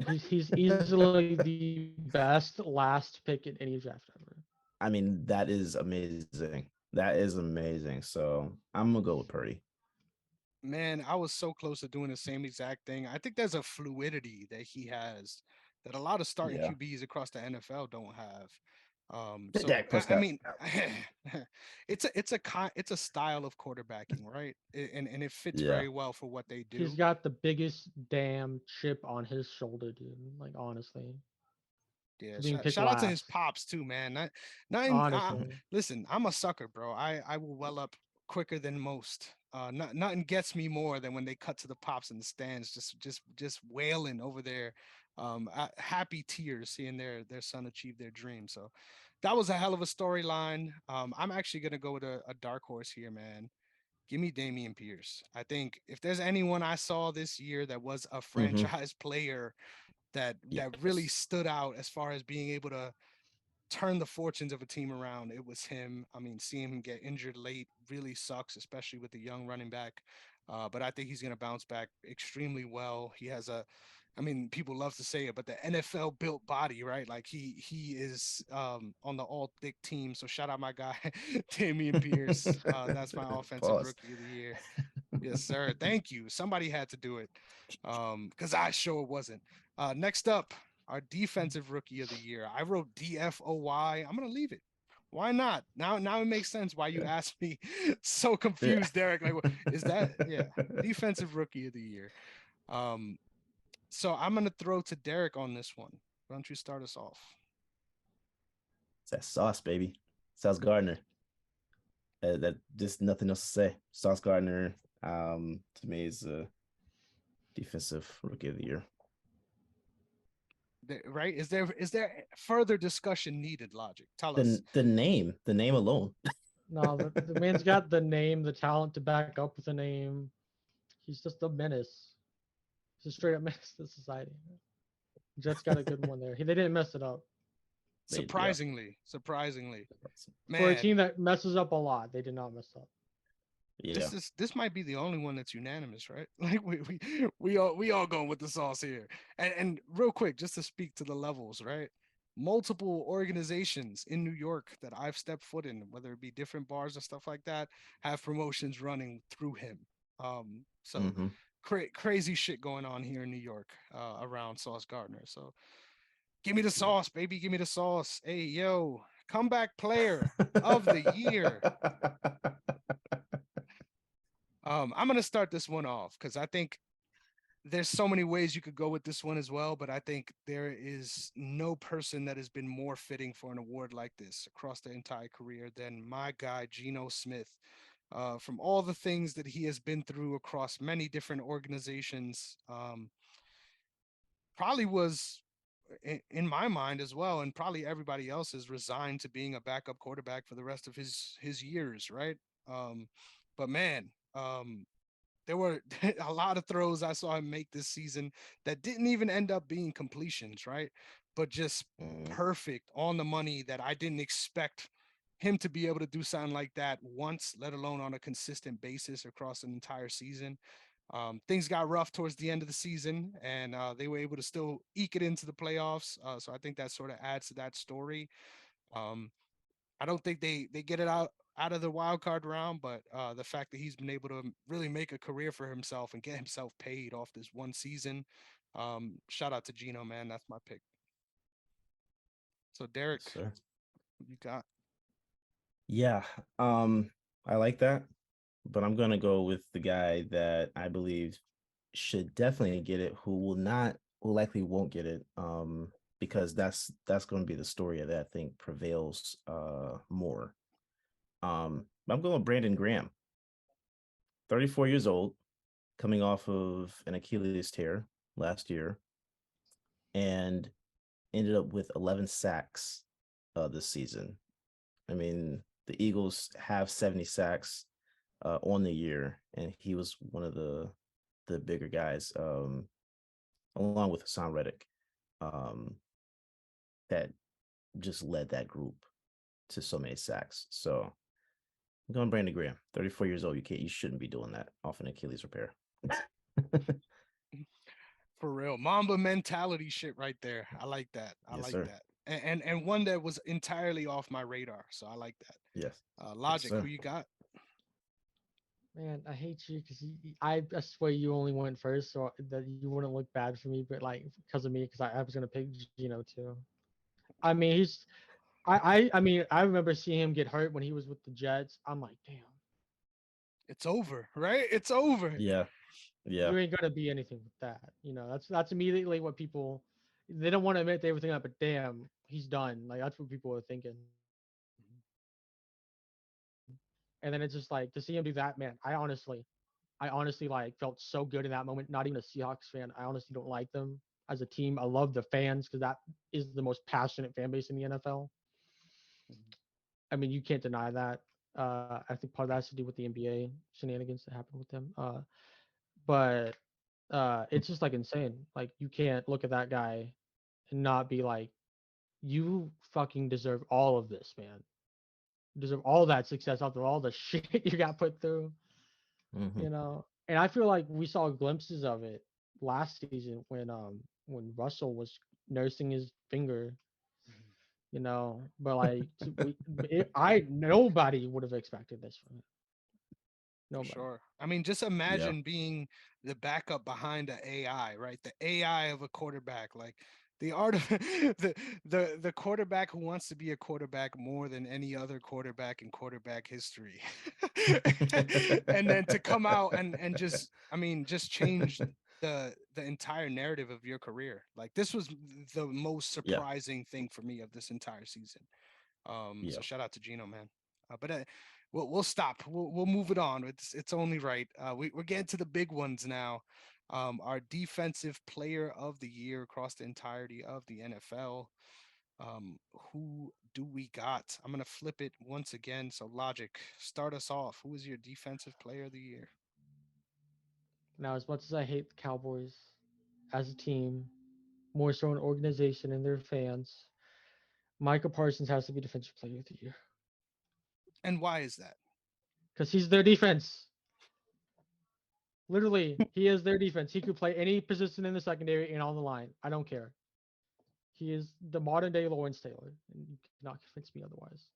He's easily the best last pick in any draft ever. I mean, that is amazing. That is amazing. So I'm gonna go with Purdy. man, I was so close to doing the same exact thing. I think there's a fluidity that he has that a lot of starting Yeah. QBs across the NFL don't have. So Dak I Prescott. mean, it's a style of quarterbacking, right? And it fits Yeah. very well for what they He's do. got the biggest damn chip on his shoulder, dude. Like honestly, Yeah, for being picked shout out to his last. pops too, man. Not in, Honestly, listen, I'm a sucker, bro. I will well up quicker than most. Nothing gets me more than when they cut to the pops in the stands, just wailing over their happy tears, seeing their son achieve their dream. So that was a hell of a storyline. I'm actually gonna go with a dark horse here, man. Give me Damian Pierce. I think if there's anyone I saw this year that was a Mm-hmm. franchise player that really Yes. stood out as far as being able to turned the fortunes of a team around, it was him. I mean, seeing him get injured late really sucks, especially with the young running back. But I think he's going to bounce back extremely well. He has a, I mean, people love to say it, but the NFL built body, right? Like he is on the all thick team. So shout out my guy, Damian Pierce. That's my offensive Pause. rookie of the year. Yes, sir. Thank you. Somebody had to do it. Because I sure wasn't. Next up, our defensive rookie of the year. I wrote DFOY. I'm gonna leave it. Why not? Now it makes sense why you asked me. So Yeah. confused, Derek. Like, is that yeah? Defensive rookie of the year. Um, so I'm gonna throw to Derek on this one. Why don't you start us off? It's that Sauce, baby. Sauce Gardner. That just nothing else to say. Sauce Gardner, to me is a defensive rookie of the year. Right? Is there further discussion needed? Logic. Tell us. The name alone. No, the man's got the name, the talent to back up with the name. He's just a menace. He's a straight up menace to society. Jets got a good one there. They didn't mess it up. Yeah. Surprisingly, For a man. team that messes up a lot, they did not mess up. Yeah. This might be the only one that's unanimous, right? Like we all going with the sauce here. And real quick, just to speak to the levels, right? Multiple organizations in New York that I've stepped foot in, whether it be different bars or stuff like that, have promotions running through him. So Mm-hmm. crazy shit going on here in New York around Sauce Gardner. So give me the sauce, baby. Give me the sauce. Hey, yo, comeback player of the year. I'm gonna start this one off because I think there's so many ways you could go with this one as well, but I think there is no person that has been more fitting for an award like this across the entire career than my guy Geno Smith. From all the things that he has been through across many different organizations, probably was in my mind as well, and probably everybody else is resigned to being a backup quarterback for the rest of his years, right? Um, but man, there were a lot of throws I saw him make this season that didn't even end up being completions, right? But just Mm. perfect on the money that I didn't expect him to be able to do something like that once, let alone on a consistent basis across an entire season. Things got rough towards the end of the season, and they were able to still eke it into the playoffs. So I think that sort of adds to that story. Um, I don't think they get it out of the wild card round, but the fact that he's been able to really make a career for himself and get himself paid off this one season, shout out to Gino, man. That's my pick. So Yes, Derek, sir. what you got? Yeah. I like that, but I'm gonna go with the guy that I believe should definitely get it, who likely won't get it. Because that's going to be the story that I think prevails more. I'm going with Brandon Graham, 34 years old, coming off of an Achilles tear last year, and ended up with 11 sacks this season. I mean, the Eagles have 70 sacks on the year, and he was one of the bigger guys, along with Hassan Reddick, um, that just led that group to so many sacks. So I'm going Brandon Graham, 34 years old. You shouldn't be doing that off an Achilles repair. For real, Mamba mentality shit right there. I like that. I Yes, like sir. that. And one that was entirely off my radar. So I like that. Yes. Yes, Logic, who sir. you got? Man, I hate you because I swear you only went first, so that you wouldn't look bad for me, but like because of me, because I was gonna pick Gino too. I mean, I remember seeing him get hurt when he was with the Jets. I'm like, damn, It's over, right? It's over. Yeah. Yeah. you ain't gonna be anything with that. That's immediately what people they don't want to admit they were thinking that, but damn, he's done. Like that's what people are thinking. And then it's just like to see him do that, man. I honestly like felt so good in that moment. Not even a Seahawks fan. I honestly don't like them as a team. I love the fans because that is the most passionate fan base in the NFL. I mean, you can't deny that. I think part of that has to do with the NBA shenanigans that happened with them. But it's just like insane. Like you can't look at that guy and not be like you fucking deserve all of this, man. You deserve all that success after all the shit you got put through, Mhm. you know. And I feel like we saw glimpses of it last season when Russell was nursing his finger, Mhm. But like I nobody would have expected this from him. For Nobody. sure. I mean, just Yeah. imagine being the backup behind the AI, right? The AI of a quarterback, like the art of the quarterback who wants to be a quarterback more than any other quarterback in quarterback history. And then to come out and just, I mean, just change the entire narrative of your career. Like this was the most Yeah. surprising thing for me of this entire season. So Yeah. shout out to Gino, man. But we'll stop. We'll move it on. It's only right. We're getting to the big ones now. Our defensive player of the year across the entirety of the NFL. Who do we got? I'm gonna flip it once again. So Logic, start us off. Who is your defensive player of the year? Now, as much as I hate the Cowboys as a team, more so an organization and their fans, Micah Parsons has to be Defensive Player of the Year And why is that? because he's their defense. Literally, he is their defense. He could play any position in the secondary and on the line. I don't care. He is the modern day Lawrence Taylor, and you cannot convince me otherwise.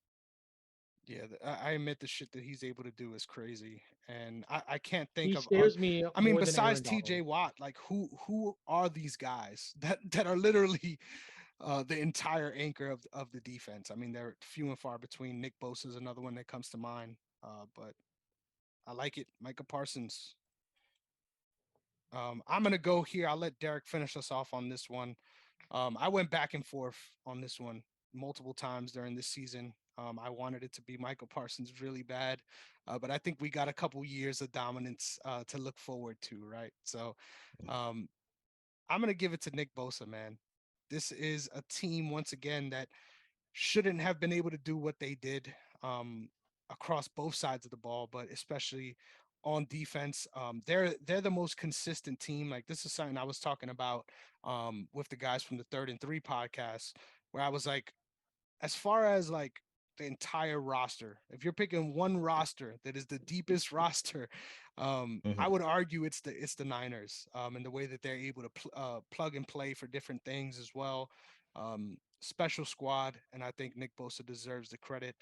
Yeah, I admit the shit that he's able to do is crazy, and I can't think He of. scares me I mean, more than besides Aaron T.J. Donald. Watt, like who are these guys that are literally the entire anchor of the defense? I mean, they're few and far between. Nick Bosa is another one that comes to mind, but I like it. Micah Parsons. I'm gonna go here. I'll let Derek finish us off on this one. I went back and forth on this one multiple times during this season. I wanted it to be Michael Parsons really bad, but I think we got a couple years of dominance to look forward to, right? So um, I'm going to give it to Nick Bosa, man. This is a team, once again, that shouldn't have been able to do what they did um, across both sides of the ball, but especially on defense. They're the most consistent team. Like this is something I was talking about with the guys from the Third and Three podcast, where I was like, as far as like the entire roster, if you're picking one roster that is the deepest roster, I Mhm. would argue it's the Niners, and the way that they're able to plug and play for different things as well. Special squad, and I think Nick Bosa deserves the credit.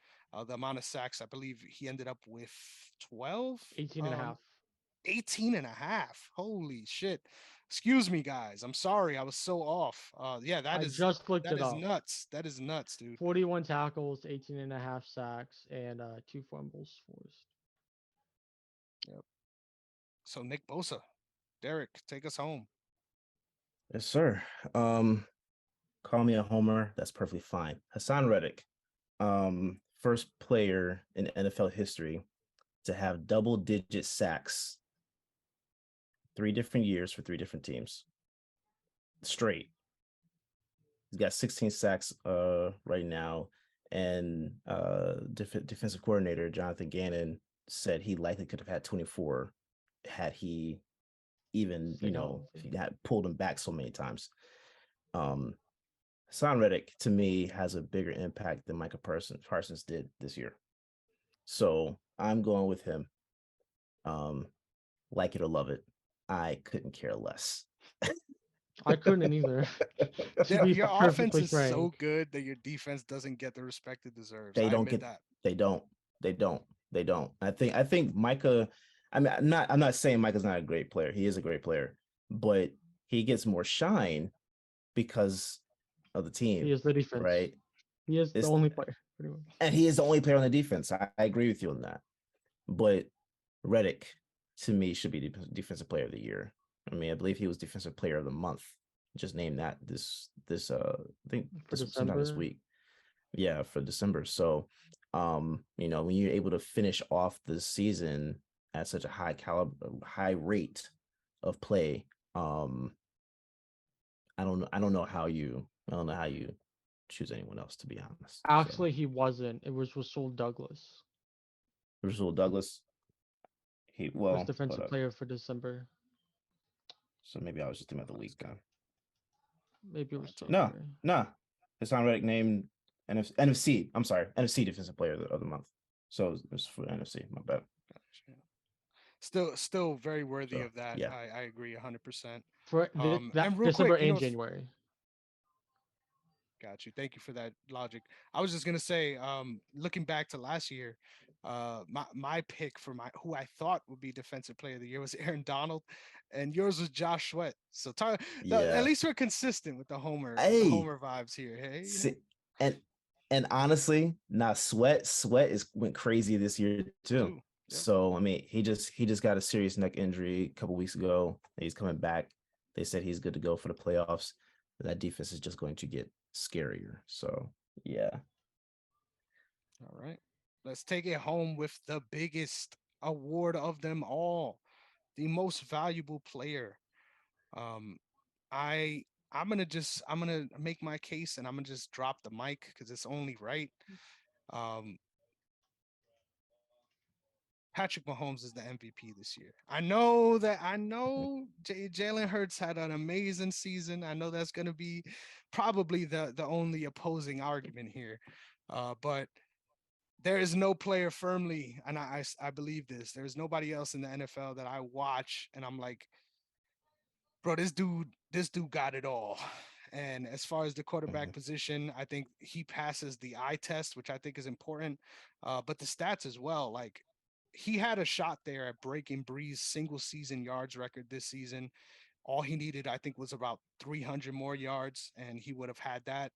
The amount of sacks, I believe he ended up with 12, 18 and a half. 18 and a half. Holy shit. Excuse me, guys. I'm sorry. I was so off. Yeah, I just looked that it is up. nuts. That is nuts, dude. 41 tackles, 18 and a half sacks, and two fumbles forced. Yep. So Nick Bosa, Derek, take us home. Yes, sir. Call me a homer. That's perfectly fine. Hassan Reddick, first player in NFL history to have double-digit sacks 3 different years for 3 different teams straight. He's got 16 sacks right now, and defensive coordinator Jonathan Gannon said he likely could have had 24 had he even Stay if healthy. he had pulled him back so many times. Um, Hassan Reddick to me has a bigger impact than Micah Parsons did this year, so I'm going with him. Um, like it or love it, I couldn't care less. I couldn't either, to be Your offense perfectly is so frank. good that your defense doesn't get the respect it deserves. They I don't admit get that. they don't they don't they don't. I think Micah. I mean, I'm not saying Micah's not a great player. He is a great player, but he gets more shine because of the He team, is the defense. right? He is the It's only player, pretty much. and he is the only player on the defense. I agree with you on that. But Reddick to me should be the defensive player of the year. I mean, I believe he was defensive player of the month. Just named that this I think For this sometime this December. week. Yeah, for December. So when you're able to finish off the season at such a high rate of play, I don't know how you choose anyone else to be honest. So Actually, he wasn't. It was Rasul Douglas Russell Douglas, was hold defensive up. player for December. So maybe I was just thinking about the Let's league go. then. Maybe it All was right, No, January. nah. Hassan Reddick named NFC. I'm sorry, NFC Defensive Player of the Month. So it's for NFC. My bad. Gotcha. Still very worthy So of that. yeah, I agree 100%. for that And real December quick, and January. got you. Thank you for that logic. I was just gonna say, looking back to last year, my pick for my who I thought would be defensive player of the year was Aaron Donald, and yours was Josh Sweat. So at yeah. least we're consistent with the Hey, Homer vibes here. Hey, see, and and honestly, now Sweat is went crazy this year too. too. Yep. So I mean, he just got a serious neck injury a couple weeks ago. He's coming back. They said he's good to go for the playoffs. That defense is just going to get scarier. So yeah. All right. Let's take it home with the biggest award of them all, the most valuable player. Um, I I'm gonna make my case and I'm gonna just drop the mic because it's only right. Um, Patrick Mahomes is the MVP this year. I know Jalen Hurts had an amazing season. I know that's gonna be probably the only opposing argument here. But there is no player firmly, and I believe this. There's nobody else in the NFL that I watch and I'm like, bro, this dude got it all. And as far as the quarterback Mhm. position, I think he passes the eye test, which I think is important. But the stats as well. Like he had a shot there at breaking Bree's single season yards record this season. All he needed, I think, was about 300 more yards, and he would have had that.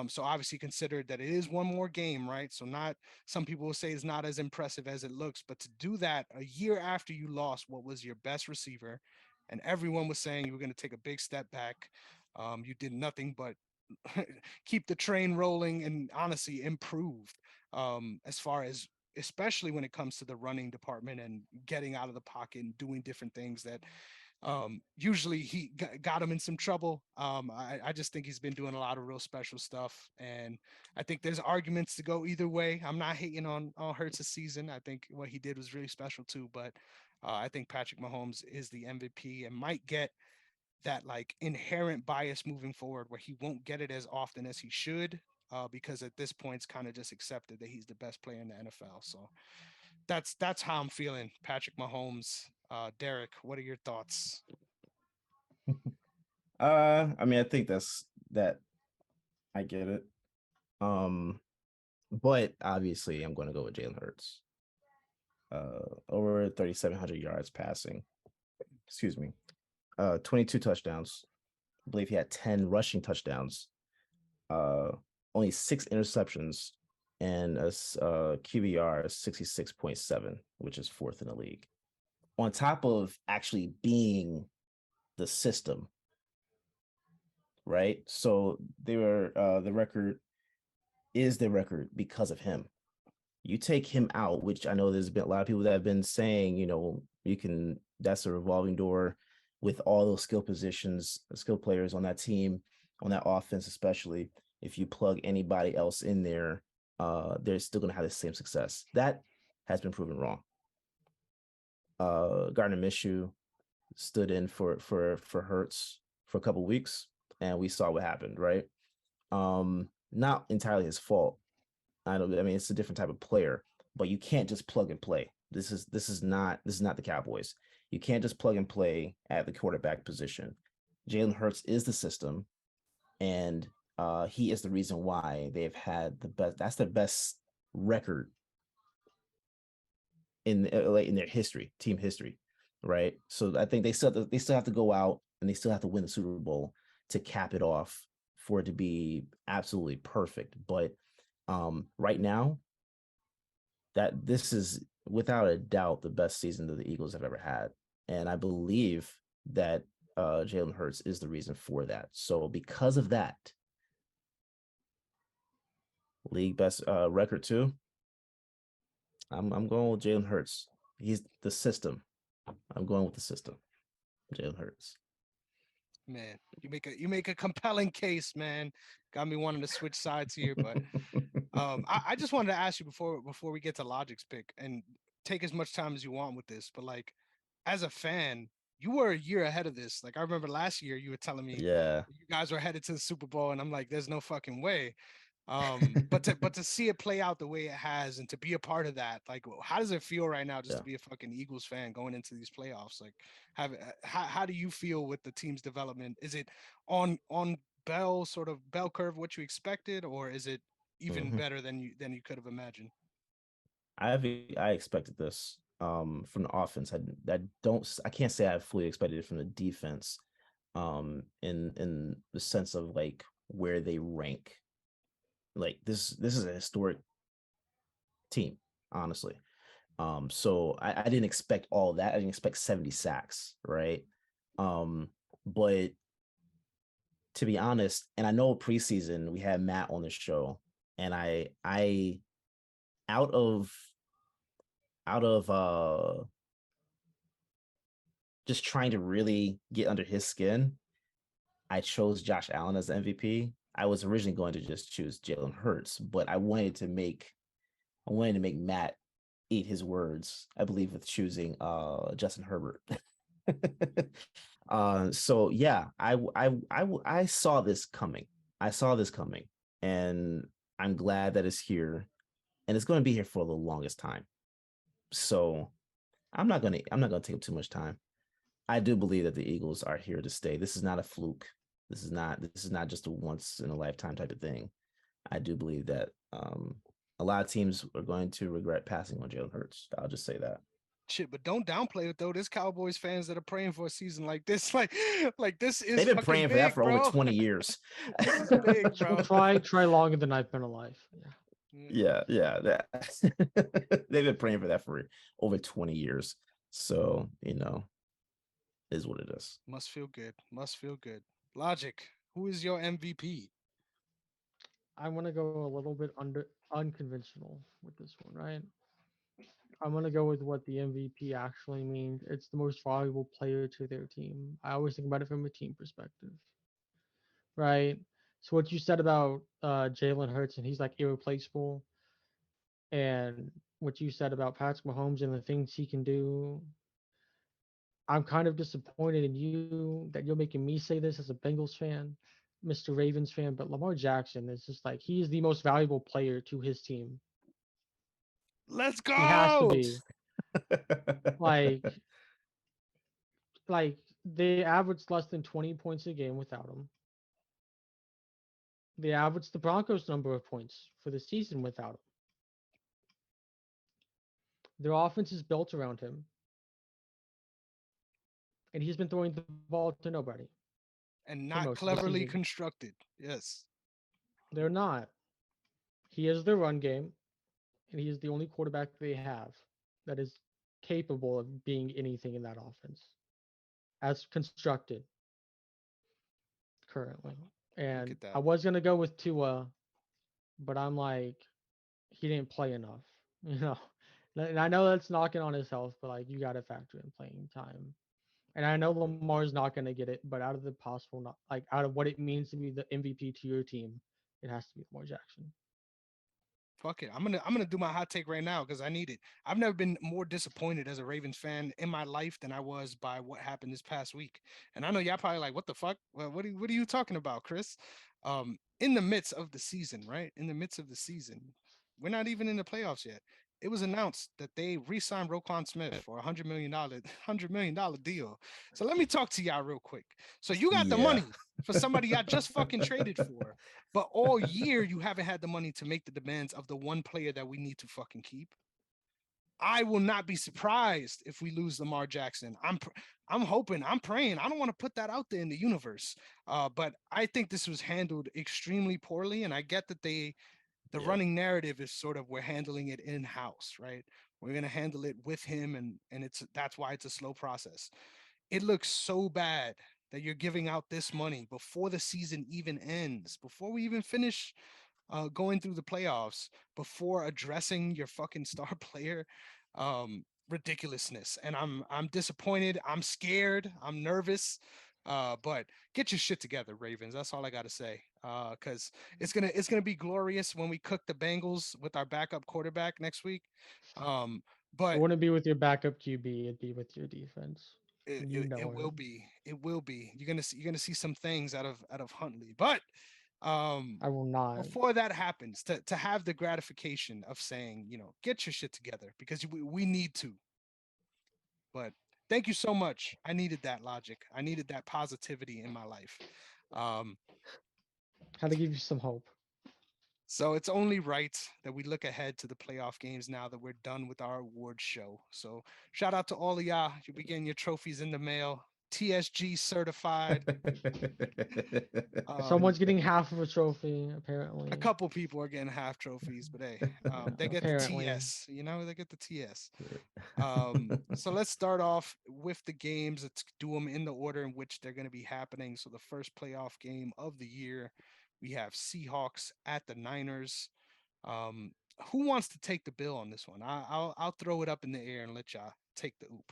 So obviously considered that it is one more game, right? So not some people will say it's not as impressive as it looks, but to do that a year after you lost what was your best receiver, and everyone was saying you were going to take a big step back, you did nothing but keep the train rolling and honestly improved as far as especially when it comes to the running department and getting out of the pocket and doing different things that usually got him in some trouble. I just think he's been doing a lot of real special stuff, and I think there's arguments to go either way. I'm not hating on Hurts' season. I think what he did was really special too, but I think Patrick Mahomes is the MVP and might get that like inherent bias moving forward, where he won't get it as often as he should. Because at this point, it's kind of just accepted that he's the best player in the NFL. So that's how I'm feeling. Patrick Mahomes, Derrick, what are your thoughts? I mean, I think that I get it. Um, but obviously, I'm going to go with Jalen Hurts. Over 3,700 yards passing. Excuse me. 22 touchdowns. I believe he had 10 rushing touchdowns. Uh, only 6 interceptions, and a QBR 66.7, which is fourth in the league. On top of actually being the system, right? So they were the record is the record because of him. You take him out, which I know there's been a lot of people that have been saying, you can that's a revolving door with all those skill positions, skill players on that team, on that offense, especially if you plug anybody else in there, they're still gonna have the same success. That has been proven wrong. Gardner Minshew stood in for Hurts for a couple weeks, and we saw what happened, right? Not entirely his fault. I mean, it's a different type of player, but you can't just plug and play. This is not the Cowboys. You can't just plug and play at the quarterback position. Jalen Hurts is the system, and he is the reason why they've had the best. That's the best record in their history, team history, right? So I think they still have to go out and they still have to win the Super Bowl to cap it off for it to be absolutely perfect. But right now, that this is without a doubt the best season that the Eagles have ever had, and I believe that Jalen Hurts is the reason for that. So because of that, league best record too. I'm going with Jalen Hurts. He's the system. I'm going with the system. Jalen Hurts. Man, you make a compelling case, man. Got me wanting to switch sides here, but I just wanted to ask you before we get to Logic's pick and take as much time as you want with this, but like as a fan, you were a year ahead of this. Like I remember last year, you were telling me Yeah. you guys were headed to the Super Bowl, and I'm like, there's no fucking way. But to see it play out the way it has, and to be a part of that, like, how does it feel right now, just Yeah. to be a fucking Eagles fan going into these playoffs? Like, how do you feel with the team's development? Is it on bell curve what you expected, or is it even hmm better than you could have imagined? I expected this from the offense. I can't say I fully expected it from the defense in the sense of like where they rank. Like this is a historic team, honestly. So I didn't expect all that. I didn't expect 70 sacks, right? Um, but to be honest, and I know preseason we had Matt on the show, and I out of out of just trying to really get under his skin, I chose Josh Allen as the MVP. I was originally going to just choose Jalen Hurts, but I wanted to make Matt eat his words, I believe, with choosing Justin Herbert. So yeah, I saw this coming. I saw this coming, and I'm glad that it's here, and it's going to be here for the longest time. So I'm not gonna take up too much time. I do believe that the Eagles are here to stay. This is not a fluke. This is not just a once in a lifetime type of thing. I do believe that a lot of teams are going to regret passing on Jalen Hurts. I'll just say that. Shit, but don't downplay it though. There's Cowboys fans that are praying for a season like this. Like this is They've been fucking praying for that big, for over bro. 20 years. This is big, Well, bro. try longer than I've been alive. Yeah. Yeah. Yeah. They've been praying for that for over 20 years. So, is what it is. Must feel good. Must feel good. Logic. Who is your MVP? I want to go a little bit under unconventional with this one, right? I'm gonna go with what the MVP actually means. It's the most valuable player to their team. I always think about it from a team perspective, right? So what you said about Jalen Hurts and he's like irreplaceable, and what you said about Patrick Mahomes and the things he can do, I'm kind of disappointed in you that you're making me say this as a Bengals fan, Mr. Ravens fan, but Lamar Jackson is just like he is the most valuable player to his team. Let's He has to go. be. Like like they averaged less than 20 points a game without him. They averaged the Broncos number of points for the season without him. Their offense is built around him, and he's been throwing the ball to nobody And for not most of the cleverly season. constructed. Yes. They're not. He is their run game, and he is the only quarterback they have that is capable of being anything in that offense as constructed currently. Look And at I that. was gonna go with Tua, but I'm like, he didn't play enough, you know. And I know that's knocking on his health, but like you got to factor in playing time. And I know Lamar's not going to get it, but out of the possible, not like out of what it means to be the MVP to your team, it has to be Lamar Jackson. Fuck it. I'm gonna do my hot take right now because I need it. I've never been more disappointed as a Ravens fan in my life than I was by what happened this past week. And I know y'all probably like, what the fuck? Well, what are you talking about, Chris? In the midst of the season, right? In the midst of the season, we're not even in the playoffs yet. It was announced that they re-signed Roquan Smith for $100 million deal. So let me talk to y'all real quick. So you got the Yeah. money for somebody I just fucking traded for, but all year you haven't had the money to make the demands of the one player that we need to fucking keep. I will not be surprised if we lose Lamar Jackson. I'm hoping, I'm praying. I don't want to put that out there in the universe. But I think this was handled extremely poorly, and I get that the Yeah. running narrative is sort of we're handling it in house, right? We're gonna handle it with him, and that's why it's a slow process. It looks so bad that you're giving out this money before the season even ends, before we even finish going through the playoffs, before addressing your fucking star player. Ridiculousness. And I'm disappointed. I'm scared. I'm nervous. But get your shit together, Ravens. That's all I gotta say. Because it's gonna be glorious when we cook the Bengals with our backup quarterback next week. Um, It but wouldn't be with your backup QB; it'd be with your defense. You It know will it. be. It will be. You're gonna see some things out of Huntley. But um I will not. before that happens, to have the gratification of saying, get your shit together because we need to. But thank you so much. I needed that logic. I needed that positivity in my life. Um, Had to give you some hope. so it's only right that we look ahead to the playoff games now that we're done with our award show. So shout out to all of y'all. You'll be getting your trophies in the mail. TSG certified. Um, Someone's getting half of a trophy, a apparently. couple people are getting half trophies, but hey, they get the Apparently. TS. They get the TS. So let's start off with the games. Let's do them in the order in which they're going to be happening. So the first playoff game of the year, we have Seahawks at the Niners. Um, who wants to take the bill on this one? I'll throw it up in the air and let y'all take the oop.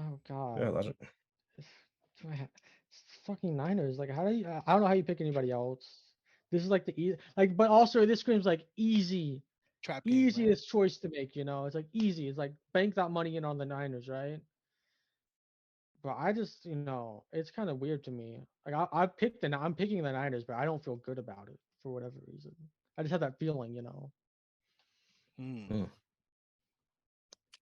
Oh Yeah, God. let it. It's fucking Niners. Like, how do you? I don't know how you pick anybody else. This is like like, but also this screams like Trap game, right? easiest choice to make. It's like easy. It's like bank that money in on the Niners, right? But I just, it's kind of weird to me. Like, I'm picking the Niners, but I don't feel good about it for whatever reason. I just have that feeling. Hmm. Mm,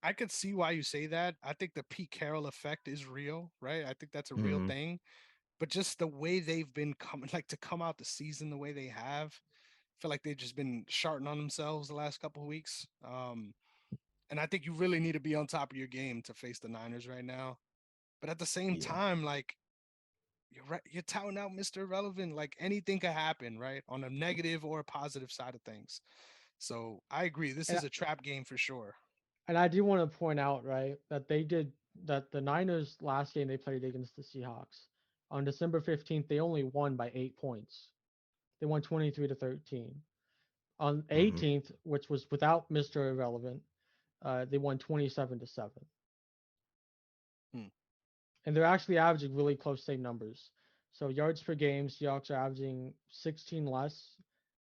I could see why you say that. I think the Pete Carroll effect is real, right? I think that's a real mhm. thing. But just the way they've been coming, like to come out the season the way they have, I feel like they've just been sharting on themselves the last couple of weeks. And I think you really need to be on top of your game to face the Niners right now. But at the same Yeah. time, like you're touting out Mr. Irrelevant. Like anything could happen, right? On a negative or a positive side of things. So I agree. This And is a trap game for sure. and I do want to point out, right, that the Niners last game they played against the Seahawks on December 15th, they only won by 8 points. They won 23-13. On Hmm. 18th, which was without Mr. Irrelevant, they won 27-7. Hmm. And they're actually averaging really close same numbers. So yards per game, Seahawks are averaging 16 less.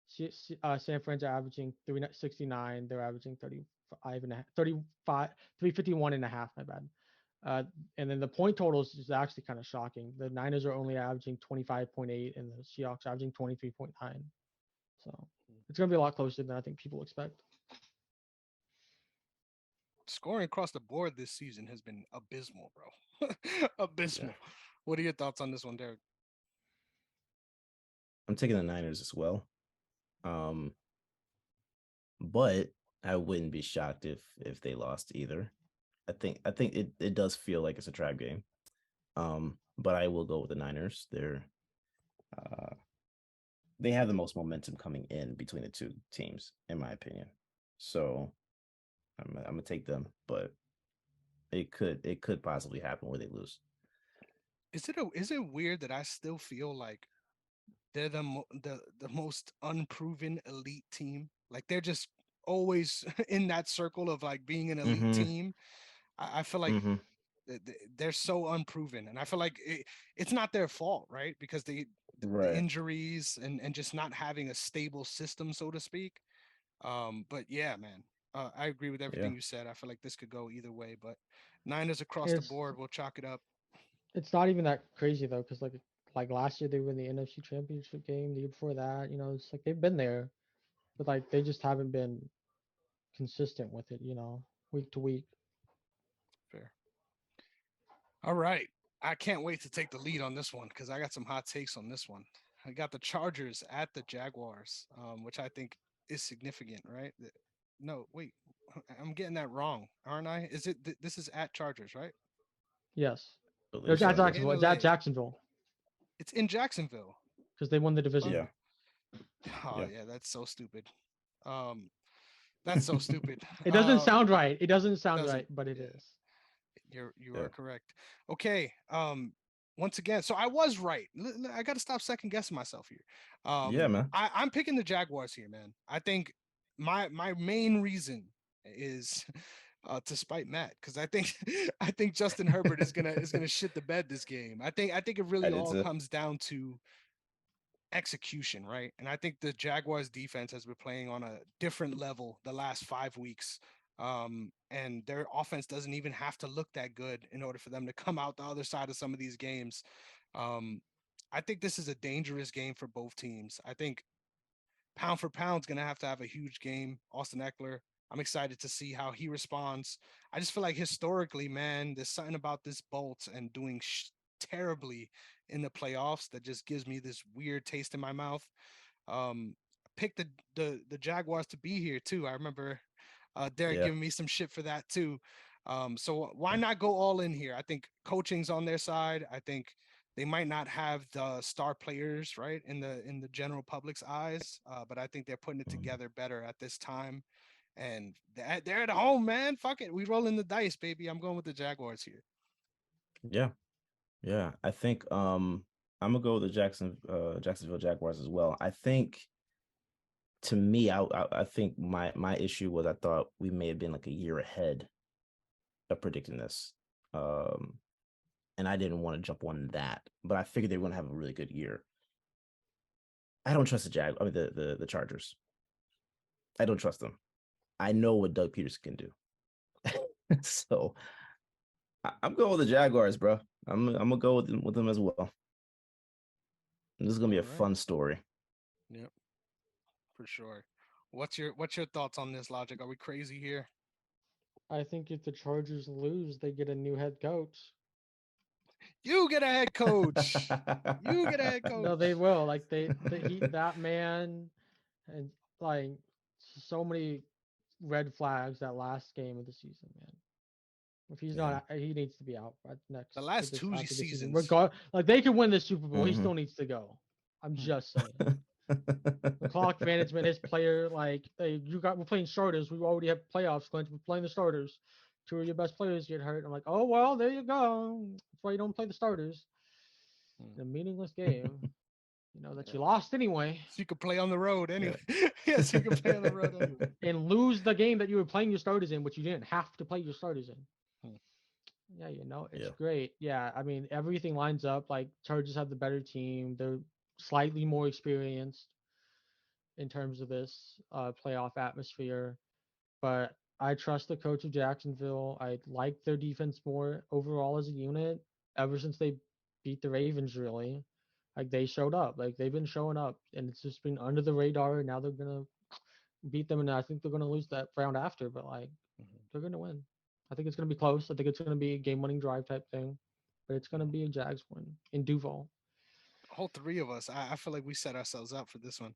San Fran's are averaging 369. They're averaging 35 and a half, 35, 351 and a half. My bad. Uh, and then the point totals is actually kind of shocking. The Niners are only averaging 25.8, and the Seahawks are averaging 23.9. So it's going to be a lot closer than I think people expect. Scoring across the board this season has been abysmal, bro. Yeah. Abysmal. What are your thoughts on this one, Derek? I'm taking the Niners as well. Um, but I wouldn't be shocked if they lost either. I think it does feel like it's a trap game. But I will go with the Niners. Uh they have the most momentum coming in between the two teams, in my opinion. So I'm gonna take them, but it could possibly happen where they lose. Is it weird that I still feel like they're the most unproven elite team? Like they're just always in that circle of like being an elite Mm-hmm. team. I feel like Mm-hmm. they're so unproven, and I feel like it's not their fault, right? Because the Right. injuries and just not having a stable system, so to speak. But yeah, man, I agree with Yeah. everything you said. I feel like this could go either way, but Niners across the It's board. We'll chalk it up. it's not even that crazy though, because like last year they were in the NFC Championship game. The year before that, it's like they've been there, but like they just haven't been consistent with it. Week to week. Fair. All right. I can't wait to take the lead on this one because I got some hot takes on this one. I got the Chargers at the Jaguars, which I think is significant, right? No, wait, I'm getting that wrong, aren't I? Is it? This is at Chargers, right? Yes. No, Believe it's at so. I'm Yeah. getting Jacksonville. a It's at lit. Jacksonville It's in Jacksonville. because they won the Fuck. division. Yeah. Oh Yeah. yeah, that's so stupid. Um, that's so stupid. It doesn't sound right. It doesn't sound Doesn't. right, but it Yeah, is. you Yeah. are correct. Okay. Once again, so I was right. I got to stop second guessing myself here. Yeah, man. I'm picking the Jaguars here, man. I think my main reason is to spite Matt because I think I think Justin Herbert is gonna shit the bed this game. I think it I really did all too. comes down to execution, right? And I think the Jaguars defense has been playing on a different level the last 5 weeks. And their offense doesn't even have to look that good in order for them to come out the other side of some of these games. Um, I think this is a dangerous game for both teams. I think pound for pound is going to have a huge game. Austin Eckler. I'm excited to see how he responds. I just feel like historically, man, there's something about this Bolt and doing terribly in the playoffs that just gives me this weird taste in my mouth. Picked the Jaguars to be here too. I remember Derrick Yeah. giving me some shit for that too. So why not go all in here? I think coaching's on their side. I think they might not have the star players right in the general public's eyes, but I think they're putting it together better at this time. And they're at home, man. Fuck it, we rolling the dice, baby. I'm going with the Jaguars here. Yeah. Yeah. I think I'm gonna go with the Jacksonville Jaguars as well. I think to me, I think my issue was I thought we may have been like a year ahead of predicting this. Um, and I didn't want to jump on that, but I figured they were gonna have a really good year. I don't trust the Chargers. I don't trust them. I know what Doug Peterson can do. So I'm going with the Jaguars, bro. I'm gonna go with them as well. And this is gonna be All a right. fun story. Yep, for sure. What's your thoughts on this, Logic? Are we crazy here? I think if the Chargers lose, they get a new head coach. You get a head coach. You get a head No, they coach. will. Like that man, and like so many red flags that last game of the season, man. If he's Yeah. not, he needs to be out The next last two after the season. seasons. Regard, like they could win the Super Bowl, he Mhm. still needs to go. I'm Hmm. just saying. The clock management, his player, like hey, we're playing starters. We already have playoffs, Clint. We're playing the starters. Two of your best players get hurt. I'm like, oh well, there you go. That's why you don't play the starters. Hmm. In a meaningless game, that Yeah. you lost anyway, So you could play on the road Yeah. anyway. Yes, you could play on the road anyway. and lose the game that you were playing your starters in, which you didn't have to play your starters in. Hmm. Yeah, it's Yeah. great. Yeah, I mean everything lines up. Like Chargers have the better team. They're slightly more experienced in terms of this playoff atmosphere. But I trust the coach of Jacksonville. I like their defense more overall as a unit ever since they beat the Ravens, really. Like they showed up. Like they've been showing up and it's just been under the radar. Now they're gonna beat them and I think they're gonna lose that round after, but like Mhm. they're gonna win. I think it's gonna be close. I think it's gonna be a game winning drive type thing. But it's gonna Mhm. be a Jags win in Duval. All three of us. I feel like we set ourselves up for this one.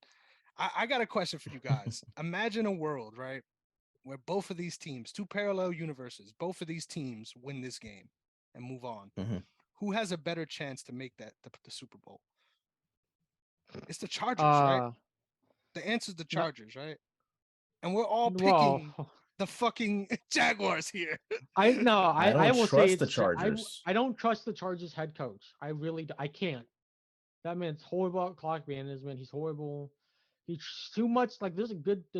I got a question for you guys. Imagine a world, right, where both of these teams, two parallel universes, both of these teams win this game and move on. Mhm. Who has a better chance to make the Super Bowl? It's the Chargers, right? Uh The answer's the no, Chargers, right? And we're all well, picking the fucking Jaguars here. I no, I I don't will say trust the it's Chargers. I don't trust the Chargers head coach. I really I can't. That man's horrible at clock management. He's horrible. He's too much like there's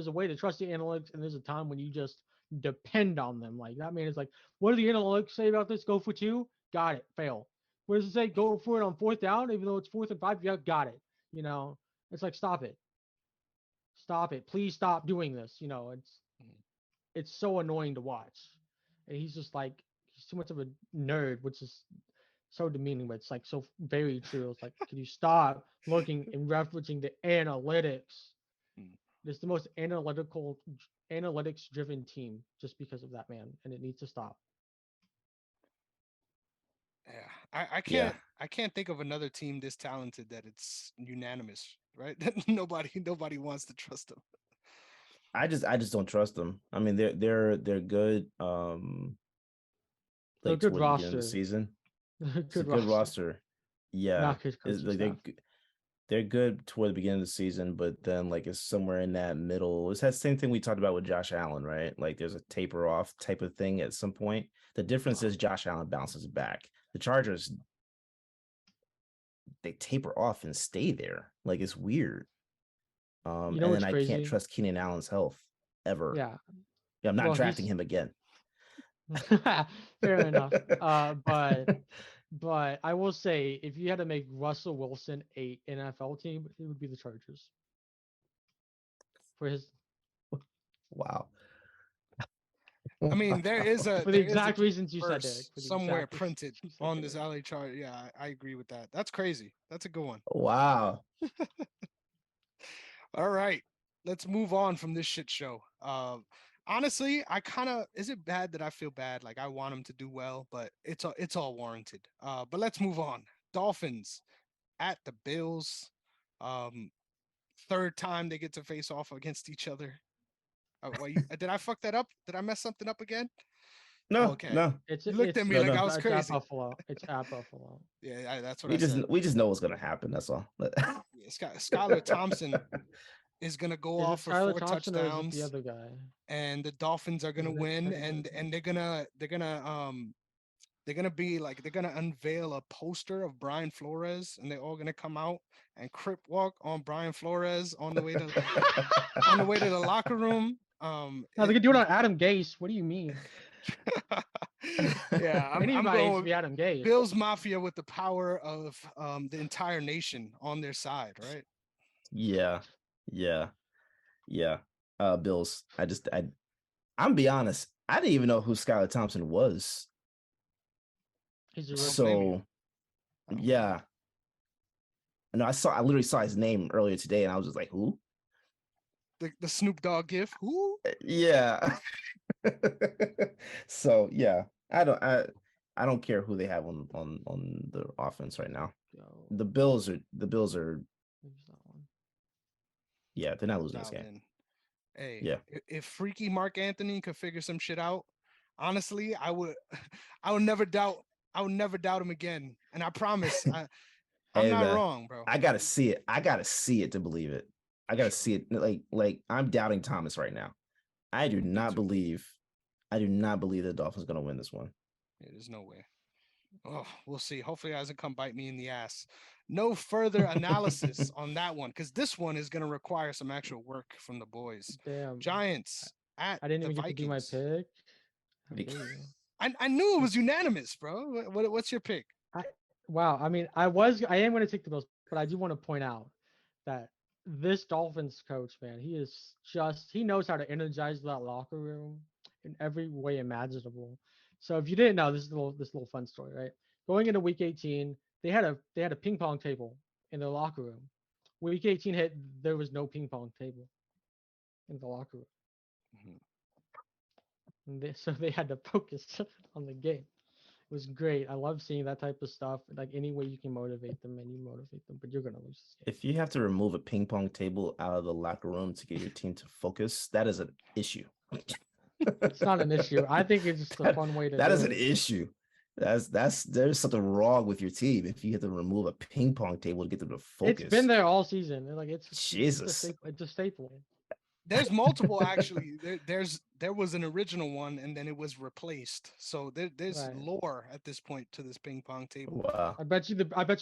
a way to trust the analytics and there's a time when you just depend on them. Like that man is like, what do the analytics say about this? Go for two, got it, fail. What does it say? Go for it on fourth down, even though it's 4th and 5. Yeah, got it. You know, it's like stop it, stop it, please stop doing this. It's so annoying to watch. And he's just like he's too much of a nerd, which is so demeaning, but it's like so very true. It's like, can you stop looking and referencing the analytics? It's the most analytics driven team just because of that man, and it needs to stop. Yeah, I Yeah. can't think of another team this talented that it's unanimous, right? That nobody wants to trust them. I just don't trust them. I mean, they're good. They're a Like good toward the beginning of the roster. season, it's a Good good roster, roster. Yeah, not good it's coaching like staff. they're good toward the beginning of the season, but then like it's somewhere in that middle. It's that same thing we talked about with Josh Allen, right? Like there's a taper off type of thing at some point. The difference is Josh Allen bounces back. The Chargers, they taper off and stay there. Like it's weird. You know And then what's I can't crazy? trust Keenan Allen's health ever. Yeah. Yeah, I'm not Well, drafting he's him again. fair enough. But I will say, if you had to make Russell Wilson a NFL team, it would be the Chargers for his. Wow. I mean, there is a For the exact reasons you said, Derek. verse For the somewhere exact reasons printed you said, on this Derek. LA chart. Yeah, I agree with that. That's crazy. That's a good one. Wow. All right, let's move on from this shit show. Honestly, I kind of is it bad that I feel bad? Like I want them to do well, but it's all warranted. But let's move on. Dolphins at the Bills. Um, third time they get to face off against each other. Did I fuck that up? Did I mess something up again? Oh, No, okay. no, It's You looked at it's me no, like I no. was it's at crazy. Buffalo. It's at Buffalo. Yeah, that's what We I just said. we just know what's gonna happen. That's all. Yeah, Skylar Thompson is gonna go Is off it for Skylar four Thompson or is it the touchdowns, other guy? and the Dolphins are gonna Isn't it win, Skylar and Thompson? they're gonna be like they're gonna unveil a poster of Brian Flores, and they're all gonna come out and crip walk on Brian Flores on the way to the locker room. No, they could do it on Adam Gase. What do you mean? Yeah, I'm Anybody going needs to with be Adam Gase. Bills Mafia with the power of the entire nation on their side, right? Yeah, yeah, yeah. Bills. I'm be honest. I didn't even know who Skylar Thompson was. He's a I don't rookie. blame you. So I don't blame yeah, no, I literally saw his name earlier today, and I was just like, who? you. The Snoop Dogg gif. Who? Yeah. So yeah, I don't care who they have on the offense right now. Go. The Bills are Who's that one? yeah, they're not losing this Dialed game. in. Hey, Yeah. if freaky Mark Anthony could figure some shit out, honestly, I would I would never doubt him again. And I promise, I'm Hey not man, wrong, bro. I gotta see it. I gotta see it to believe it. I gotta Sure. see it. Like I'm doubting Thomas right now. I do Me not too. believe. I do not believe the Dolphins gonna win this one. Yeah, there's no way. Oh, we'll see. Hopefully, it doesn't come bite me in the ass. No further analysis on that one because this one is going to require some actual work from the boys. Damn. Giants at I didn't the even get to do my Vikings. pick. How dare you? I knew it was unanimous, bro. What's your pick? I, wow. I mean, I am going to take the Bills, but I do want to point out that this Dolphins coach, man, he knows how to energize that locker room in every way imaginable. So if you didn't know, this little fun story, right? Going into week 18, they had a ping pong table in their locker room. Week 18 hit, there was no ping pong table in the locker room. Mhm. So they had to focus on the game. It was great. I love seeing that type of stuff. Like any way you can motivate them and you motivate them, but you're gonna lose this game. If you have to remove a ping pong table out of the locker room to get your team to focus, that is an issue. It's not an issue. I think it's just a fun way to that do is an it. issue. There's something wrong with your team if you have to remove a ping pong table to get them to focus. It's been there all season. Like Jesus. It's a staple. There's multiple actually. There was an original one and then it was replaced. So there's Right. lore at this point to this ping pong table. Wow. I bet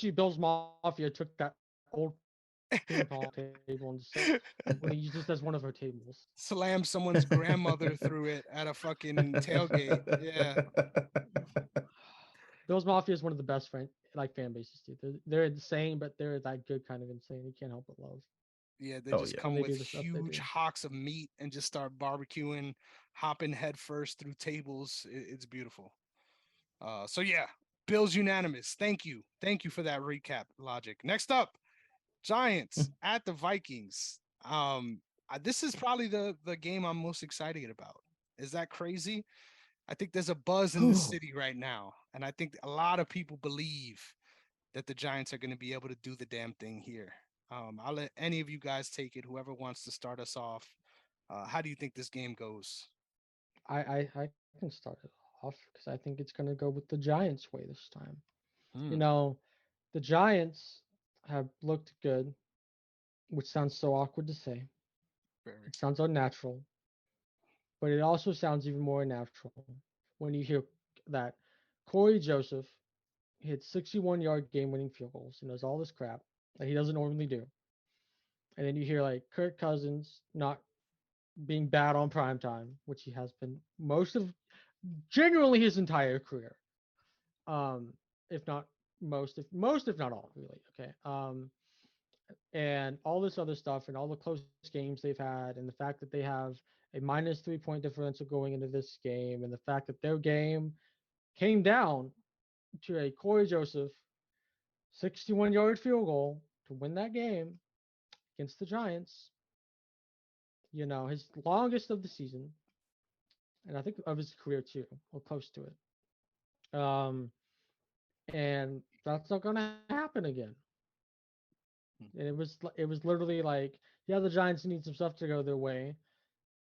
you Bill's Mafia took that old ping pong table and when he used this as one of her tables. Slam someone's grandmother through it at a fucking tailgate. Yeah. Bill's Mafia is one of the best fan bases, dude. They're insane, but they're that good kind of insane. You can't help but love. Yeah, they Oh, just yeah. come When they with do the stuff they huge do. hocks of meat and just start barbecuing, hopping headfirst through tables. It's beautiful. So yeah, Bills unanimous. Thank you for that recap, Logic. Next up, Giants at the Vikings. This is probably the game I'm most excited about. Is that crazy? I think there's a buzz in the city right now, and I think a lot of people believe that the Giants are going to be able to do the damn thing here. I'll let any of you guys take it. Whoever wants to start us off. How do you think this game goes? I can start it off because I think it's gonna go with the Giants way this time. You Hmm, know, the Giants have looked good, which sounds so awkward to say. very. It sounds unnatural, but it also sounds even more natural when you hear that Corey Joseph hit 61-yard game-winning field goals and does all this crap that he doesn't normally do. And then you hear like Kirk Cousins not being bad on prime time, which he has been genuinely his entire career. If not if not all, really. Okay. And all this other stuff and all the close games they've had, and the fact that they have a minus 3 point differential going into this game, and the fact that their game came down to a Corey Joseph 61-yard field goal to win that game against the Giants. His longest of the season, and I think of his career too, or close to it. And that's not going to happen again. And it was literally like, yeah, the Giants need some stuff to go their way,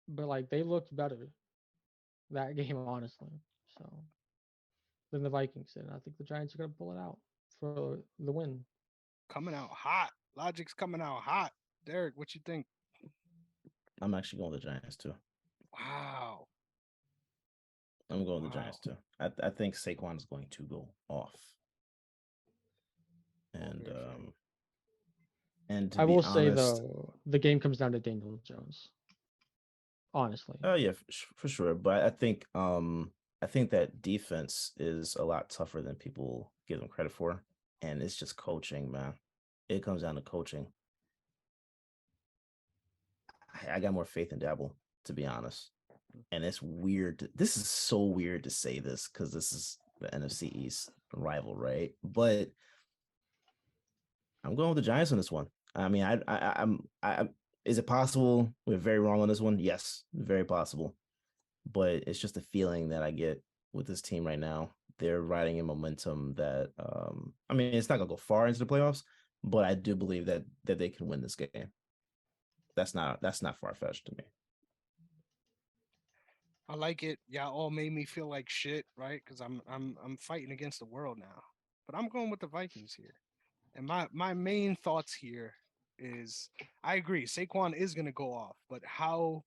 but like they looked better that game, honestly. So than the Vikings did. And I think the Giants are going to pull it out for the win. Coming out hot. Logic's coming out hot. Derrick, what you think? I'm actually going with the Giants too. Wow. I'm going with the Giants too. I think Saquon is going to go off. And to I be will say honest, though, the game comes down to Daniel Jones. Honestly. Oh yeah, for sure. But I think that defense is a lot tougher than people give them credit for, and it's just coaching, man. It comes down to coaching. I got more faith in Dabble, to be honest. And it's weird. This is so weird to say this because this is the NFC East rival, right? But I'm going with the Giants on this one. I mean, I is it possible we're very wrong on this one? Yes, very possible. But it's just a feeling that I get with this team right now. They're riding a momentum that I mean, it's not gonna go far into the playoffs, but I do believe that they can win this game. That's not far-fetched to me. I like it. Y'all all made me feel like shit, right? Because I'm fighting against the world now. But I'm going with the Vikings here. And my main thoughts here is I agree, Saquon is gonna go off, but how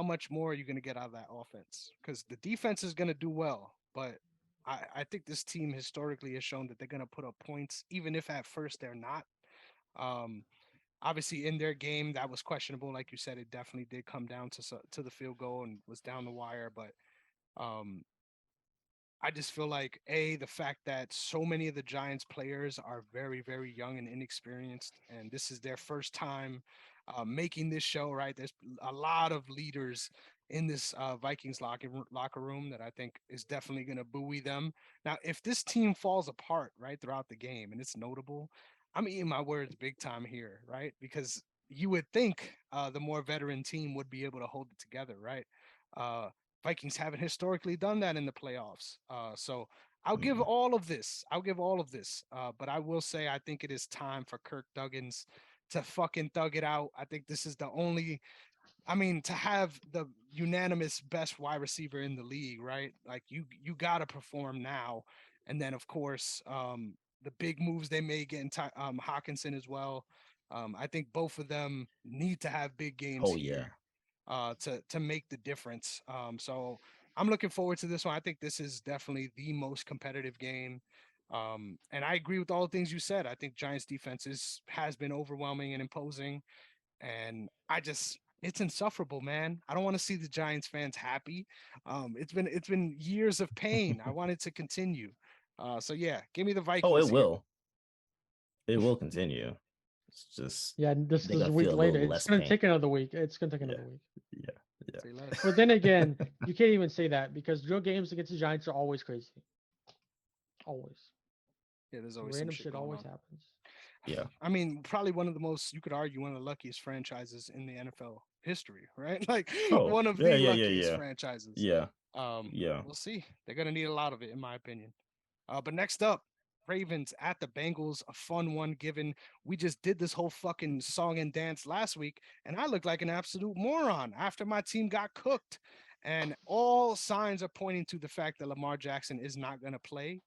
much more are you gonna get out of that offense? Because the defense is gonna do well, but I think this team historically has shown that they're gonna put up points, even if at first they're not. Um, Obviously in their game that was questionable, like you said, it definitely did come down to the field goal and was down the wire, but um I just feel like the fact that so many of the Giants players are very, very young and inexperienced, and this is their first time making this show. Right, there's a lot of leaders in this Vikings locker room that I think is definitely going to buoy them. Now, if this team falls apart right throughout the game, and it's notable, I'm eating my words big time here, right? Because you would think the more veteran team would be able to hold it together, right? Uh, Vikings haven't historically done that in the playoffs. So I'll give all of this. But I will say I think it is time for Kirk Duggins to fucking thug it out. I think this is the only. I mean, to have the unanimous best wide receiver in the league, right? Like you gotta perform now, and then of course the big moves they may get in Hawkinson as well. I think both of them need to have big games Oh yeah. here to make the difference. So I'm looking forward to this one. I think this is definitely the most competitive game. And I agree with all the things you said. I think Giants defense has been overwhelming and imposing. And it's insufferable, man. I don't want to see the Giants fans happy. It's been years of pain. I want it to continue. So yeah, give me the Oh, Vikings it here. will. It will continue. It's just Yeah, this they is gotta a feel week a later. little It's less gonna pain. take another week. It's gonna take Yeah, another week. yeah, yeah. Say less. But then again, you can't even say that because your games against the Giants are always crazy. Always. Yeah, there's always some Random shit shit going always on. happens. Yeah. I mean, probably one of the most, you could argue, one of the luckiest franchises in the NFL history, right? Like Oh, one of yeah, the yeah, yeah, luckiest yeah, franchises. yeah, yeah. We'll see. They're gonna need a lot of it, in my opinion. But next up, Ravens at the Bengals, a fun one given we just did this whole fucking song and dance last week, and I looked like an absolute moron after my team got cooked. And all signs are pointing to the fact that Lamar Jackson is not going to play,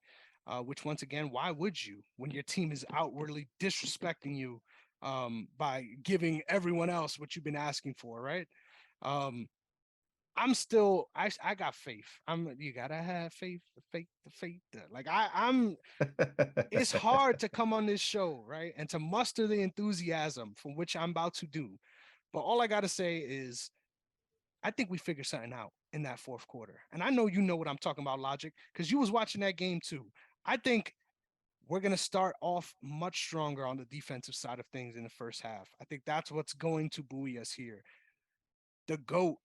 which, once again, why would you when your team is outwardly disrespecting you by giving everyone else what you've been asking for, right? Um, I got faith. You gotta have faith, the faith. Like I'm it's hard to come on this show, right? And to muster the enthusiasm from which I'm about to do. But all I gotta say is I think we figured something out in that fourth quarter. And I know you know what I'm talking about, Logic, because you was watching that game too. I think we're going to start off much stronger on the defensive side of things in the first half. I think that's what's going to buoy us here. the GOAT,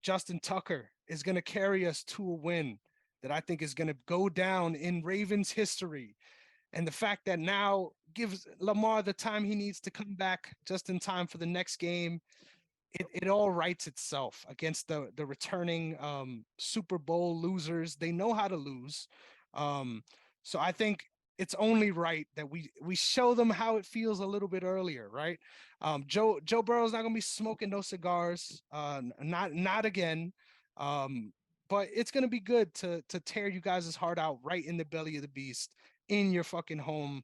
Justin Tucker, is going to carry us to a win that I think is going to go down in Ravens history. And the fact that now gives Lamar the time he needs to come back just in time for the next game, it all writes itself against the returning Super Bowl losers. They know how to lose. So I think it's only right that we show them how it feels a little bit earlier, right? Joe Burrow's not gonna be smoking no cigars, not again. But it's gonna be good to tear you guys' heart out right in the belly of the beast in your fucking home.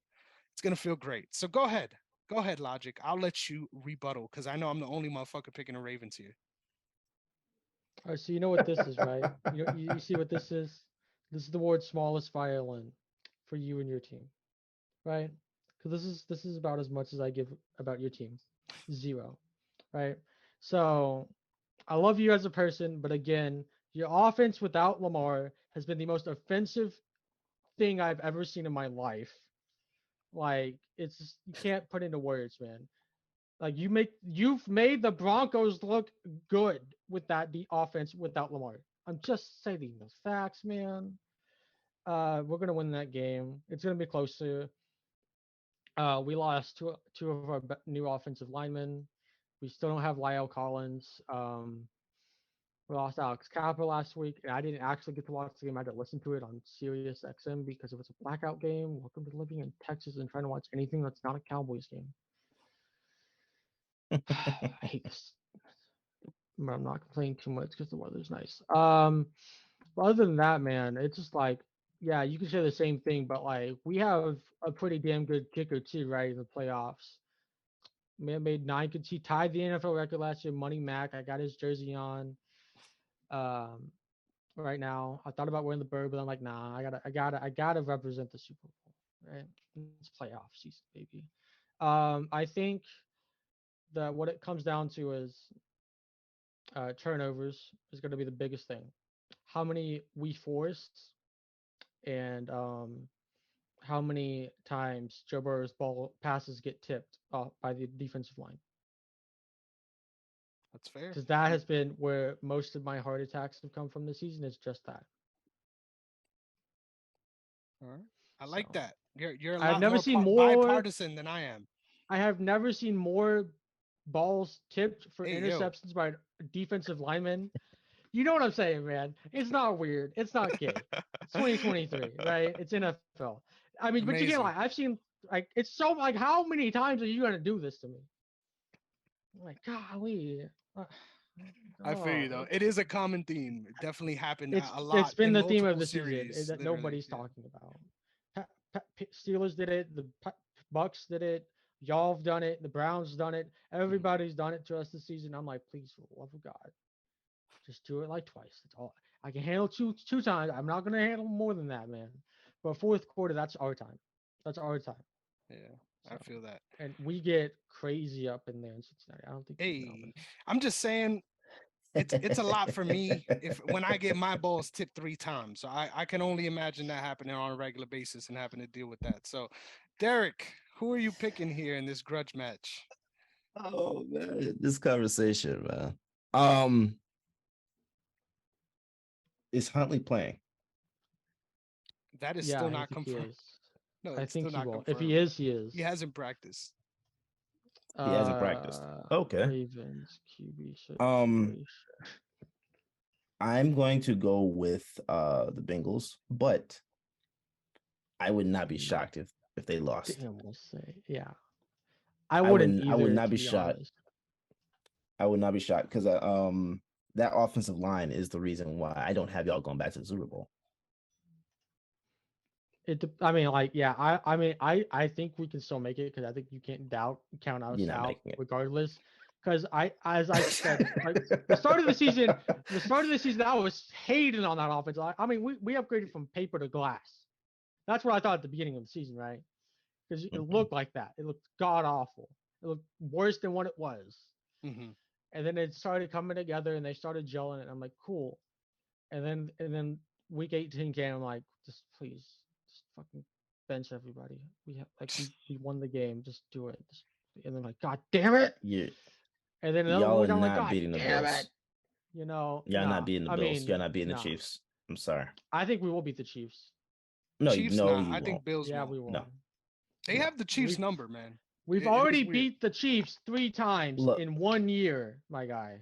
It's gonna feel great. So go ahead. Go ahead, Logic. I'll let you rebuttal because I know I'm the only motherfucker picking the Ravens here. All right, so you know what this is, right? You see what this is? This is the world's smallest violin for you and your team, right? Because this is about as much as I give about your team, 0, right? So I love you as a person, but again, your offense without Lamar has been the most offensive thing I've ever seen in my life. Like you can't put into words, man. Like you've made the Broncos look good with the offense without Lamar. I'm just stating the facts, man. We're gonna win that game. It's gonna be closer. We lost two of our new offensive linemen. We still don't have Lyle Collins. We lost Alex Cappa last week, and I didn't actually get to watch the game. I had to listen to it on Sirius XM because it was a blackout game. Welcome to living in Texas and trying to watch anything that's not a Cowboys game. I hate this. But I'm not complaining too much because the weather's nice. But other than that, man, it's just like, yeah, you can say the same thing, but like we have a pretty damn good kicker too, right? In the playoffs. Man made 9. He tied the NFL record last year. Money Mac. I got his jersey on. Um, right now. I thought about wearing the bird, but I'm like, nah, I gotta represent the Super Bowl, right? It's playoff season, baby. I think that what it comes down to is turnovers is going to be the biggest thing. How many we force, and how many times Joe Burrow's ball passes get tipped off by the defensive line. That's fair. Because that has been where most of my heart attacks have come from this season. Is just that. All right. I like that. You're a I've lot never more seen more. bipartisan than I am. I have never seen more balls tipped for Hey, yo. interceptions by defensive linemen. You know what I'm saying, man? It's not weird. It's not gay. It's 2023, right? It's NFL. I mean, but you can't lie. Amazing. I've seen like it's so like how many times are you gonna do this to me? I'm like, golly. I feel you Oh, though. It is a common theme. It definitely happened a it's lot been in the theme of multiple the season series. that Literally. nobody's talking about. Steelers did it. The Bucks did it. Y'all have done it. The Browns done it. Everybody's done it to us this season. I'm like, please, for the love of God, just do it like twice. That's all. I can handle two times. I'm not gonna handle more than that, man. But fourth quarter, that's our time. That's our time. Yeah, So, I feel that. and we get crazy up in there in Cincinnati. I don't think you know, man. Hey, I'm just saying it's a lot for me if when I get my balls tipped 3 times. So I can only imagine that happening on a regular basis and having to deal with that. So Derrick, who are you picking here in this grudge match? Oh man, this conversation, man. Is Huntley playing? That is Yeah, still I not think he confirmed. is. No, I it's think still he not will. If he confirmed. is, he is. He hasn't practiced. He hasn't practiced. Okay. Ravens QB Um, situation. I'm going to go with the Bengals, but I would not be shocked if they lost. Damn, we'll say. Yeah. I wouldn't I would either, not to be be shocked. honest. I would not be shocked because that offensive line is the reason why I don't have y'all going back to the Super Bowl. I mean, like, yeah, I think we can still make it because I think you can't count us You're not out making it. regardless. Because as I said, like the start of the season, I was hating on that offense. I mean, we upgraded from paper to glass. That's what I thought at the beginning of the season, right? Because it looked like that. It looked god awful. It looked worse than what it was. Mm-hmm. And then it started coming together, and they started gelling, and I'm like, cool. And then week 18 came. I'm like, just please, just fucking bench everybody. We won the game. Just do it. And then like, God damn it. You And then another y'all week, are I'm like, not God beating the damn Bills. it. Y'all not beating the I Bills. Y'all mean, not beating the nah. Chiefs. I'm sorry. I think we will beat the Chiefs. No, Chiefs, no, nah. you I won't. think Bills Yeah, won't. we No, will. They no. have the Chiefs number, man. We've It is already weird. beat the Chiefs 3 times Look, in 1 year, my guy.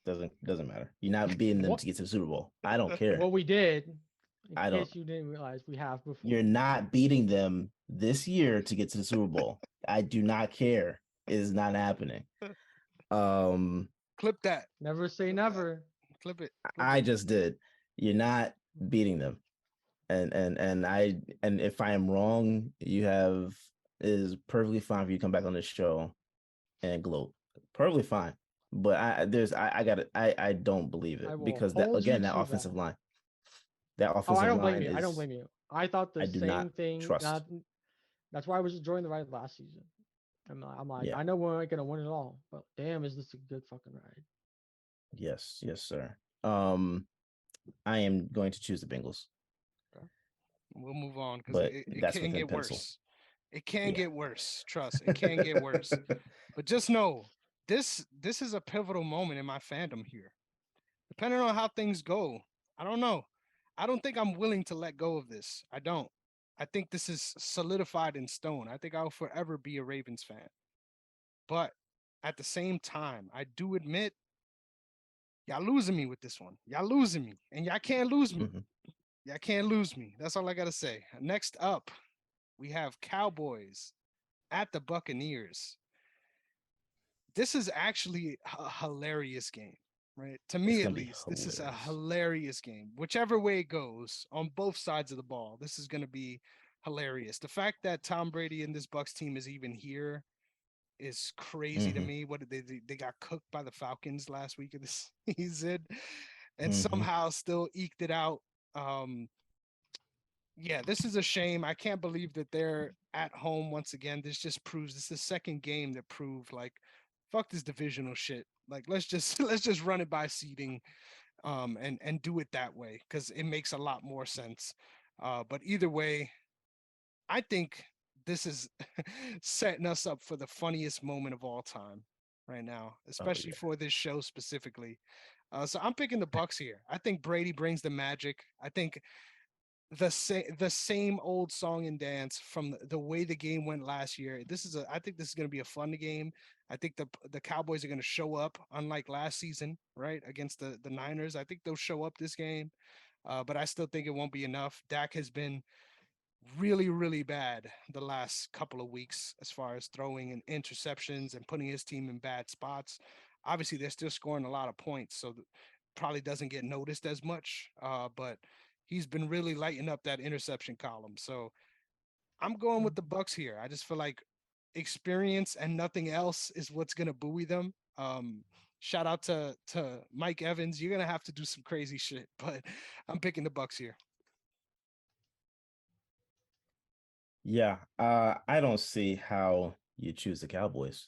doesn't matter. You're not beating them What? to get to the Super Bowl. I don't care. Well, we did. In I don't. case you didn't realize, we have before. You're not beating them this year to get to the Super Bowl. I do not care. It is not happening. Um, Clip that. Never say Clip that. never. Clip it. Clip I it. just did. You're not beating them. And if I am wrong, you have is perfectly fine for you to come back on this show and gloat. Perfectly fine. But I don't believe I it will because that hold you again, that to offensive that. line. That Oh, I offensive don't blame line you. I don't is blame you. I thought I the do same not thing. trust. That's why I was enjoying the ride last season. I'm like, Yeah. I know we're not gonna win it all, but damn, is this a good fucking ride? Yes, sir. I am going to choose the Bengals, Okay. We'll move on because but it that's can within get pencil. worse. It can Yeah. get worse. Trust. It can get worse. But just know this is a pivotal moment in my fandom here. Depending on how things go, I don't know. I don't think I'm willing to let go of this. I don't. I think this is solidified in stone. I think I'll forever be a Ravens fan. But at the same time, I do admit y'all losing me with this one. Y'all losing me. And y'all can't lose me. Mhm. Y'all can't lose me. That's all I gotta say. Next up, we have Cowboys at the Buccaneers. This is actually a hilarious game, right? To It's me, at gonna be least, this is a hilarious. hilarious game. Whichever way it goes on both sides of the ball, this is going to be hilarious. The fact that Tom Brady and this Bucks team is even here is crazy to Mm-hmm. me. What did they got cooked by the Falcons last week of the season, and Mm-hmm. somehow still eked it out. Um, yeah, this is a shame. I can't believe that they're at home once again. This just proves this is the second game that proved like fuck this divisional shit. Like let's just let's just run it by seeding and do it that way because it makes a lot more sense. But either way, I think this is setting us up for the funniest moment of all time right now, Oh especially yeah. for this show specifically. So I'm picking the Bucks here. I think Brady brings the magic. I think the same old song and dance from the way the game went last year. I think this is going to be a fun game. I think the Cowboys are going to show up unlike last season, right? Against the Niners. I think they'll show up this game. But I still think it won't be enough. Dak has been really, really bad the last couple of weeks as far as throwing and interceptions and putting his team in bad spots. Obviously, they're still scoring a lot of points, so probably doesn't get noticed as much. But he's been really lighting up that interception column. So I'm going with the Bucks here. I just feel like experience and nothing else is what's gonna buoy them. Shout out to Mike Evans. You're gonna have to do some crazy shit, but I'm picking the Bucks here. Yeah. I don't see how you choose the Cowboys.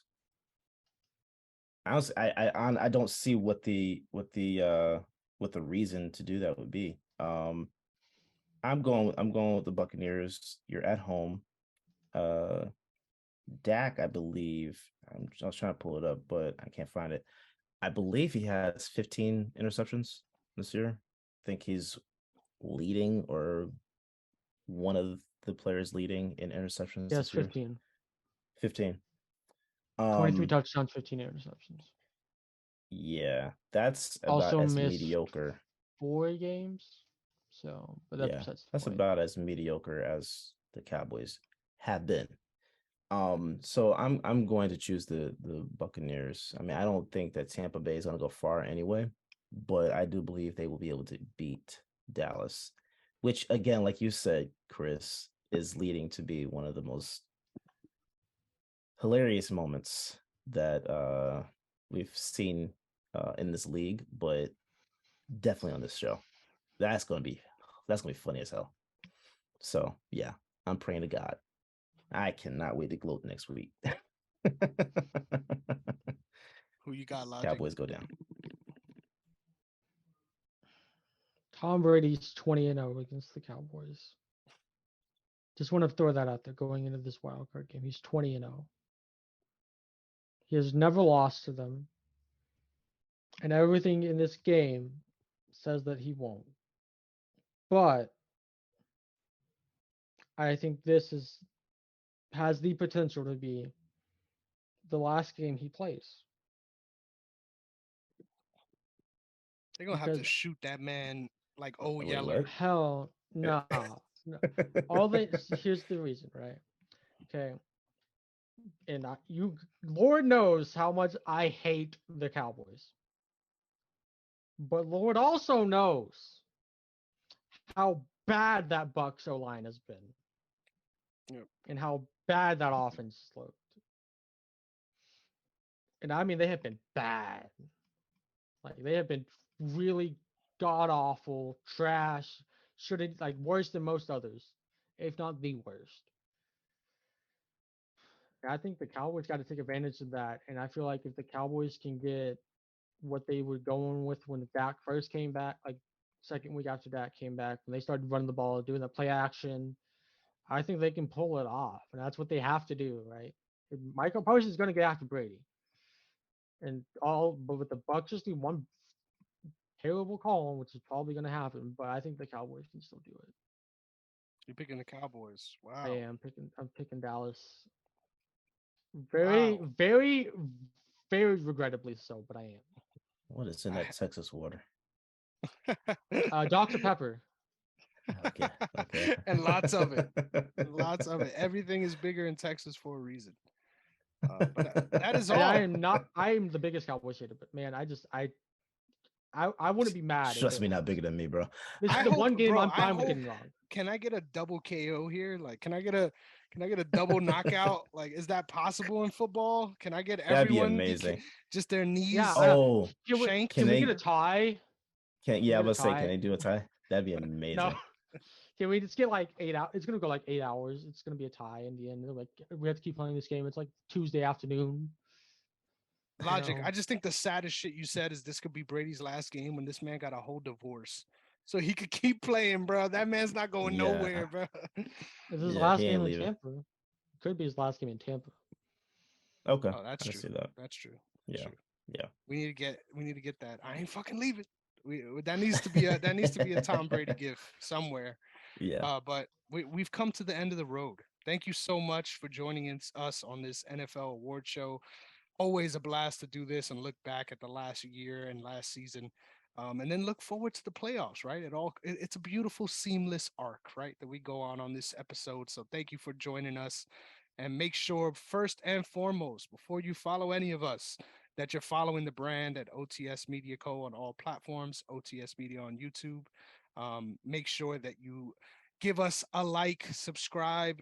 I don't see what the reason to do that would be. I'm going with the Buccaneers. You're at home. Uh Dak, I believe. I was trying to pull it up, but I can't find it. I believe he has 15 interceptions this year. I think he's leading or one of the players leading in interceptions Yes, this year. 15. 15. 23 Um, touchdowns, 15 interceptions. yeah, that's about Also as missed mediocre. 4 games. So, but Yeah, that's the that's point. about as mediocre as the Cowboys have been. So I'm going to choose the Buccaneers. I mean, I don't think that Tampa Bay is going to go far anyway, but I do believe they will be able to beat Dallas, which again, like you said, Chris, is leading to be one of the most hilarious moments that we've seen in this league, but definitely on this show. That's gonna be funny as hell. So yeah, I'm praying to God. I cannot wait to gloat next week. Who you got, Logic? Cowboys go down. Tom Brady's 20-0 against the Cowboys. Just want to throw that out there going into this wild card game. He's 20-0. He has never lost to them. And everything in this game says that he won't. But I think this is has the potential to be the last game he plays They're gonna have to because shoot that man like old Wait, Yeller. what? hell nah. No. All they here's the reason, right? Okay, and Lord knows how much I hate the Cowboys, but Lord also knows how bad that Bucks O line has been Yep. and how bad that offense looked. And I mean, they have been bad. Like they have been really god awful, trash. Should have like worse than most others, if not the worst. And I think the Cowboys got to take advantage of that. And I feel like if the Cowboys can get what they were going with when Dak first came back, like second week after Dak came back, when they started running the ball, doing the play action, I think they can pull it off. And that's what they have to do, right? And Michael Parsons is going to get after Brady. But with the Bucks just need one terrible call, which is probably going to happen. But I think the Cowboys can still do it. You're picking the Cowboys. I Wow. am picking. I'm picking Dallas. Very, Wow. very, very regrettably so, but I am. What is in that Texas water? Dr. Pepper. Okay, okay. And lots of it. Lots of it. Everything is bigger in Texas for a reason. But that is And I all. am not. I am the biggest Cowboys hater, but man, I wouldn't be mad if they Trust me, not lost. bigger than me, bro. This I is the hope, one game bro. I'm I fine with hope. getting wrong. Can I get a double KO here? Like, can I get a double knockout? Like, is that possible in football? Can I get That'd be everyone amazing. just their Yeah. knees Oh, shanked? can Can we get a they? tie? Can Can we yeah, I get a was say, can tie? they do a tie? That'd be No. amazing. Can we just get like 8 hours? It's gonna go like 8 hours. It's gonna be a tie in the end. Like we have to keep playing this game. It's like Tuesday afternoon. You Logic. know. I just think the saddest shit you said is this could be Brady's last game when this man got a whole divorce. So he could keep playing, bro. That man's not going Yeah, nowhere, bro. This is his yeah, he last ain't game in leaving. Tampa. Could be his last game in Tampa. Okay, Oh, that's I can true. see that. That's true. That's Yeah, true. yeah. We need to get that. I ain't fucking leaving. That needs to be a Tom Brady gift somewhere. Yeah. But we've come to the end of the road. Thank you so much for joining us on this NFL award show. Always a blast to do this and look back at the last year and last season, and then look forward to the playoffs. Right? It's a beautiful, seamless arc, right, that we go on this episode. So thank you for joining us, and make sure first and foremost, before you follow any of us, that you're following the brand at OTS Media Co. on all platforms, OTS Media on YouTube. Make sure that you give us a like, subscribe,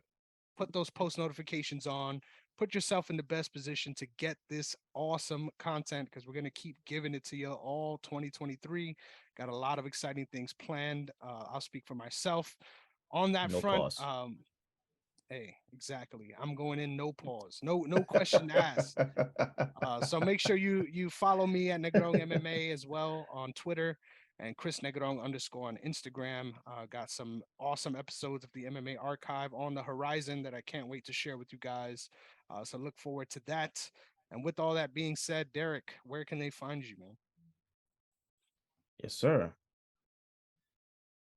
put those post notifications on, put yourself in the best position to get this awesome content, because we're going to keep giving it to you all 2023. Got a lot of exciting things planned. I'll speak for myself on that No front. pause. Hey, exactly. I'm going in no pause, no question asked. So make sure you follow me at Negrong MMA as well on Twitter, and Chris Negrong _ on Instagram. Got some awesome episodes of the MMA archive on the horizon that I can't wait to share with you guys. So look forward to that. And with all that being said, Derrick, where can they find you, man? Yes, sir.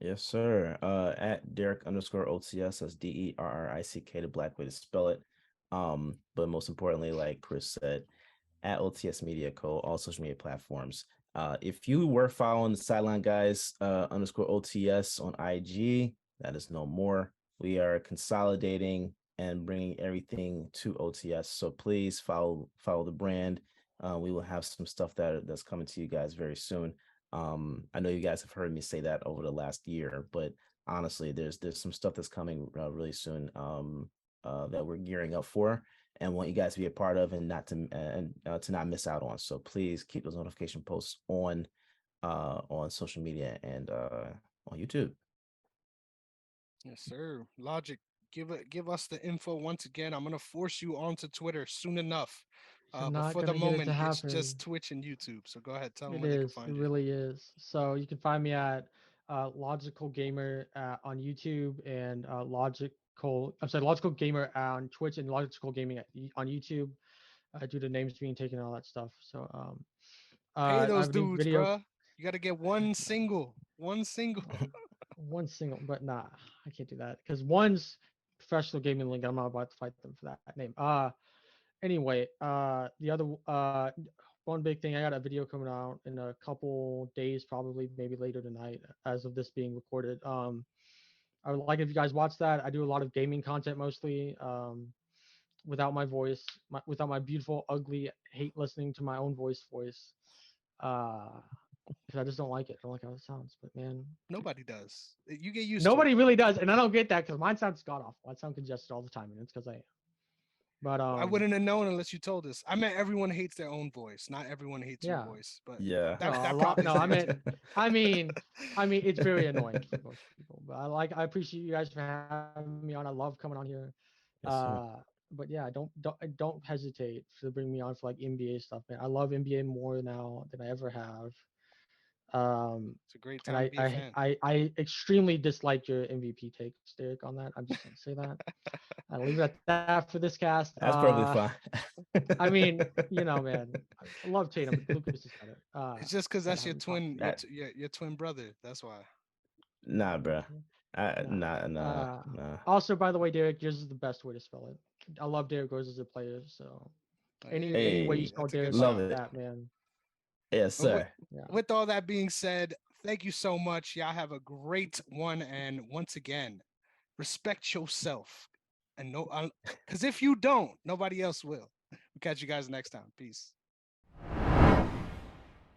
Yes, sir. At Derrick _OTS. That's DERRICK, the black way to spell it. But most importantly, like Chris said, at OTS Media Co. all social media platforms. If you were following the Sideline Guys _OTS on IG, that is no more. We are consolidating and bringing everything to OTS. So please follow the brand. We will have some stuff that's coming to you guys very soon. I know you guys have heard me say that over the last year, but honestly, there's some stuff that's coming really soon that we're gearing up for and want you guys to be a part of and to not miss out on. So please keep those notification posts on social media and on YouTube. Yes, sir. Logic, give us the info once again. I'm gonna force you onto Twitter soon enough. You're But not for the gonna get it to moment, it's happen. just Twitch and YouTube. So go ahead, tell them It where they can is. It find you. really is. So you can find me at Logical Gamer on YouTube and Logical Gamer on Twitch and Logical Gaming on YouTube due to names being taken and all that stuff. So Pay I have those a new dudes, video. bruh. You got to get one single. One single, but nah, I can't do that because one's professional gaming league. I'm not about to fight them for that name. Anyway, the other one big thing, I got a video coming out in a couple days, probably maybe later tonight, as of this being recorded. I would like if you guys watch that. I do a lot of gaming content mostly, without my voice, without my beautiful, ugly, hate listening to my own voice. Uh, because I just don't like it. I don't like how it sounds. But man, Nobody does. You get used to it. nobody really does, and I don't get that because mine sounds god awful. I sound congested all the time, and it's because I am. But I wouldn't have known unless you told us. I meant everyone hates their own voice. Not everyone hates your yeah. voice, but Yeah. No, that a lot. probably No, is I the answer. meant. I mean, it's very annoying for most people. But I appreciate you guys for having me on. I love coming on here. Yes, sir. But yeah, don't hesitate to bring me on for like NBA stuff, man. I love NBA more now than I ever have. It's a great And time to be a fan. I extremely dislike your MVP takes, Derek, on that. I'm just gonna say that. I'll leave it at that for this cast. That's probably fine. I mean, man, I love Tatum, but Lucas is better. It's just because Gotta that's have your him top twin, tier. That your twin brother. That's why. nah, bro. Nah. Nah. Also, by the way, Derek, yours is the best way to spell it. I love Derek Rose as a player, so any way you Hey, spell that's a good Derek, like Love shout. it. that, man. Yes, But sir. Yeah. with all that being said, thank you so much. Y'all have a great one. And once again, respect yourself. And no, because if you don't, nobody else will. We'll catch you guys next time. Peace.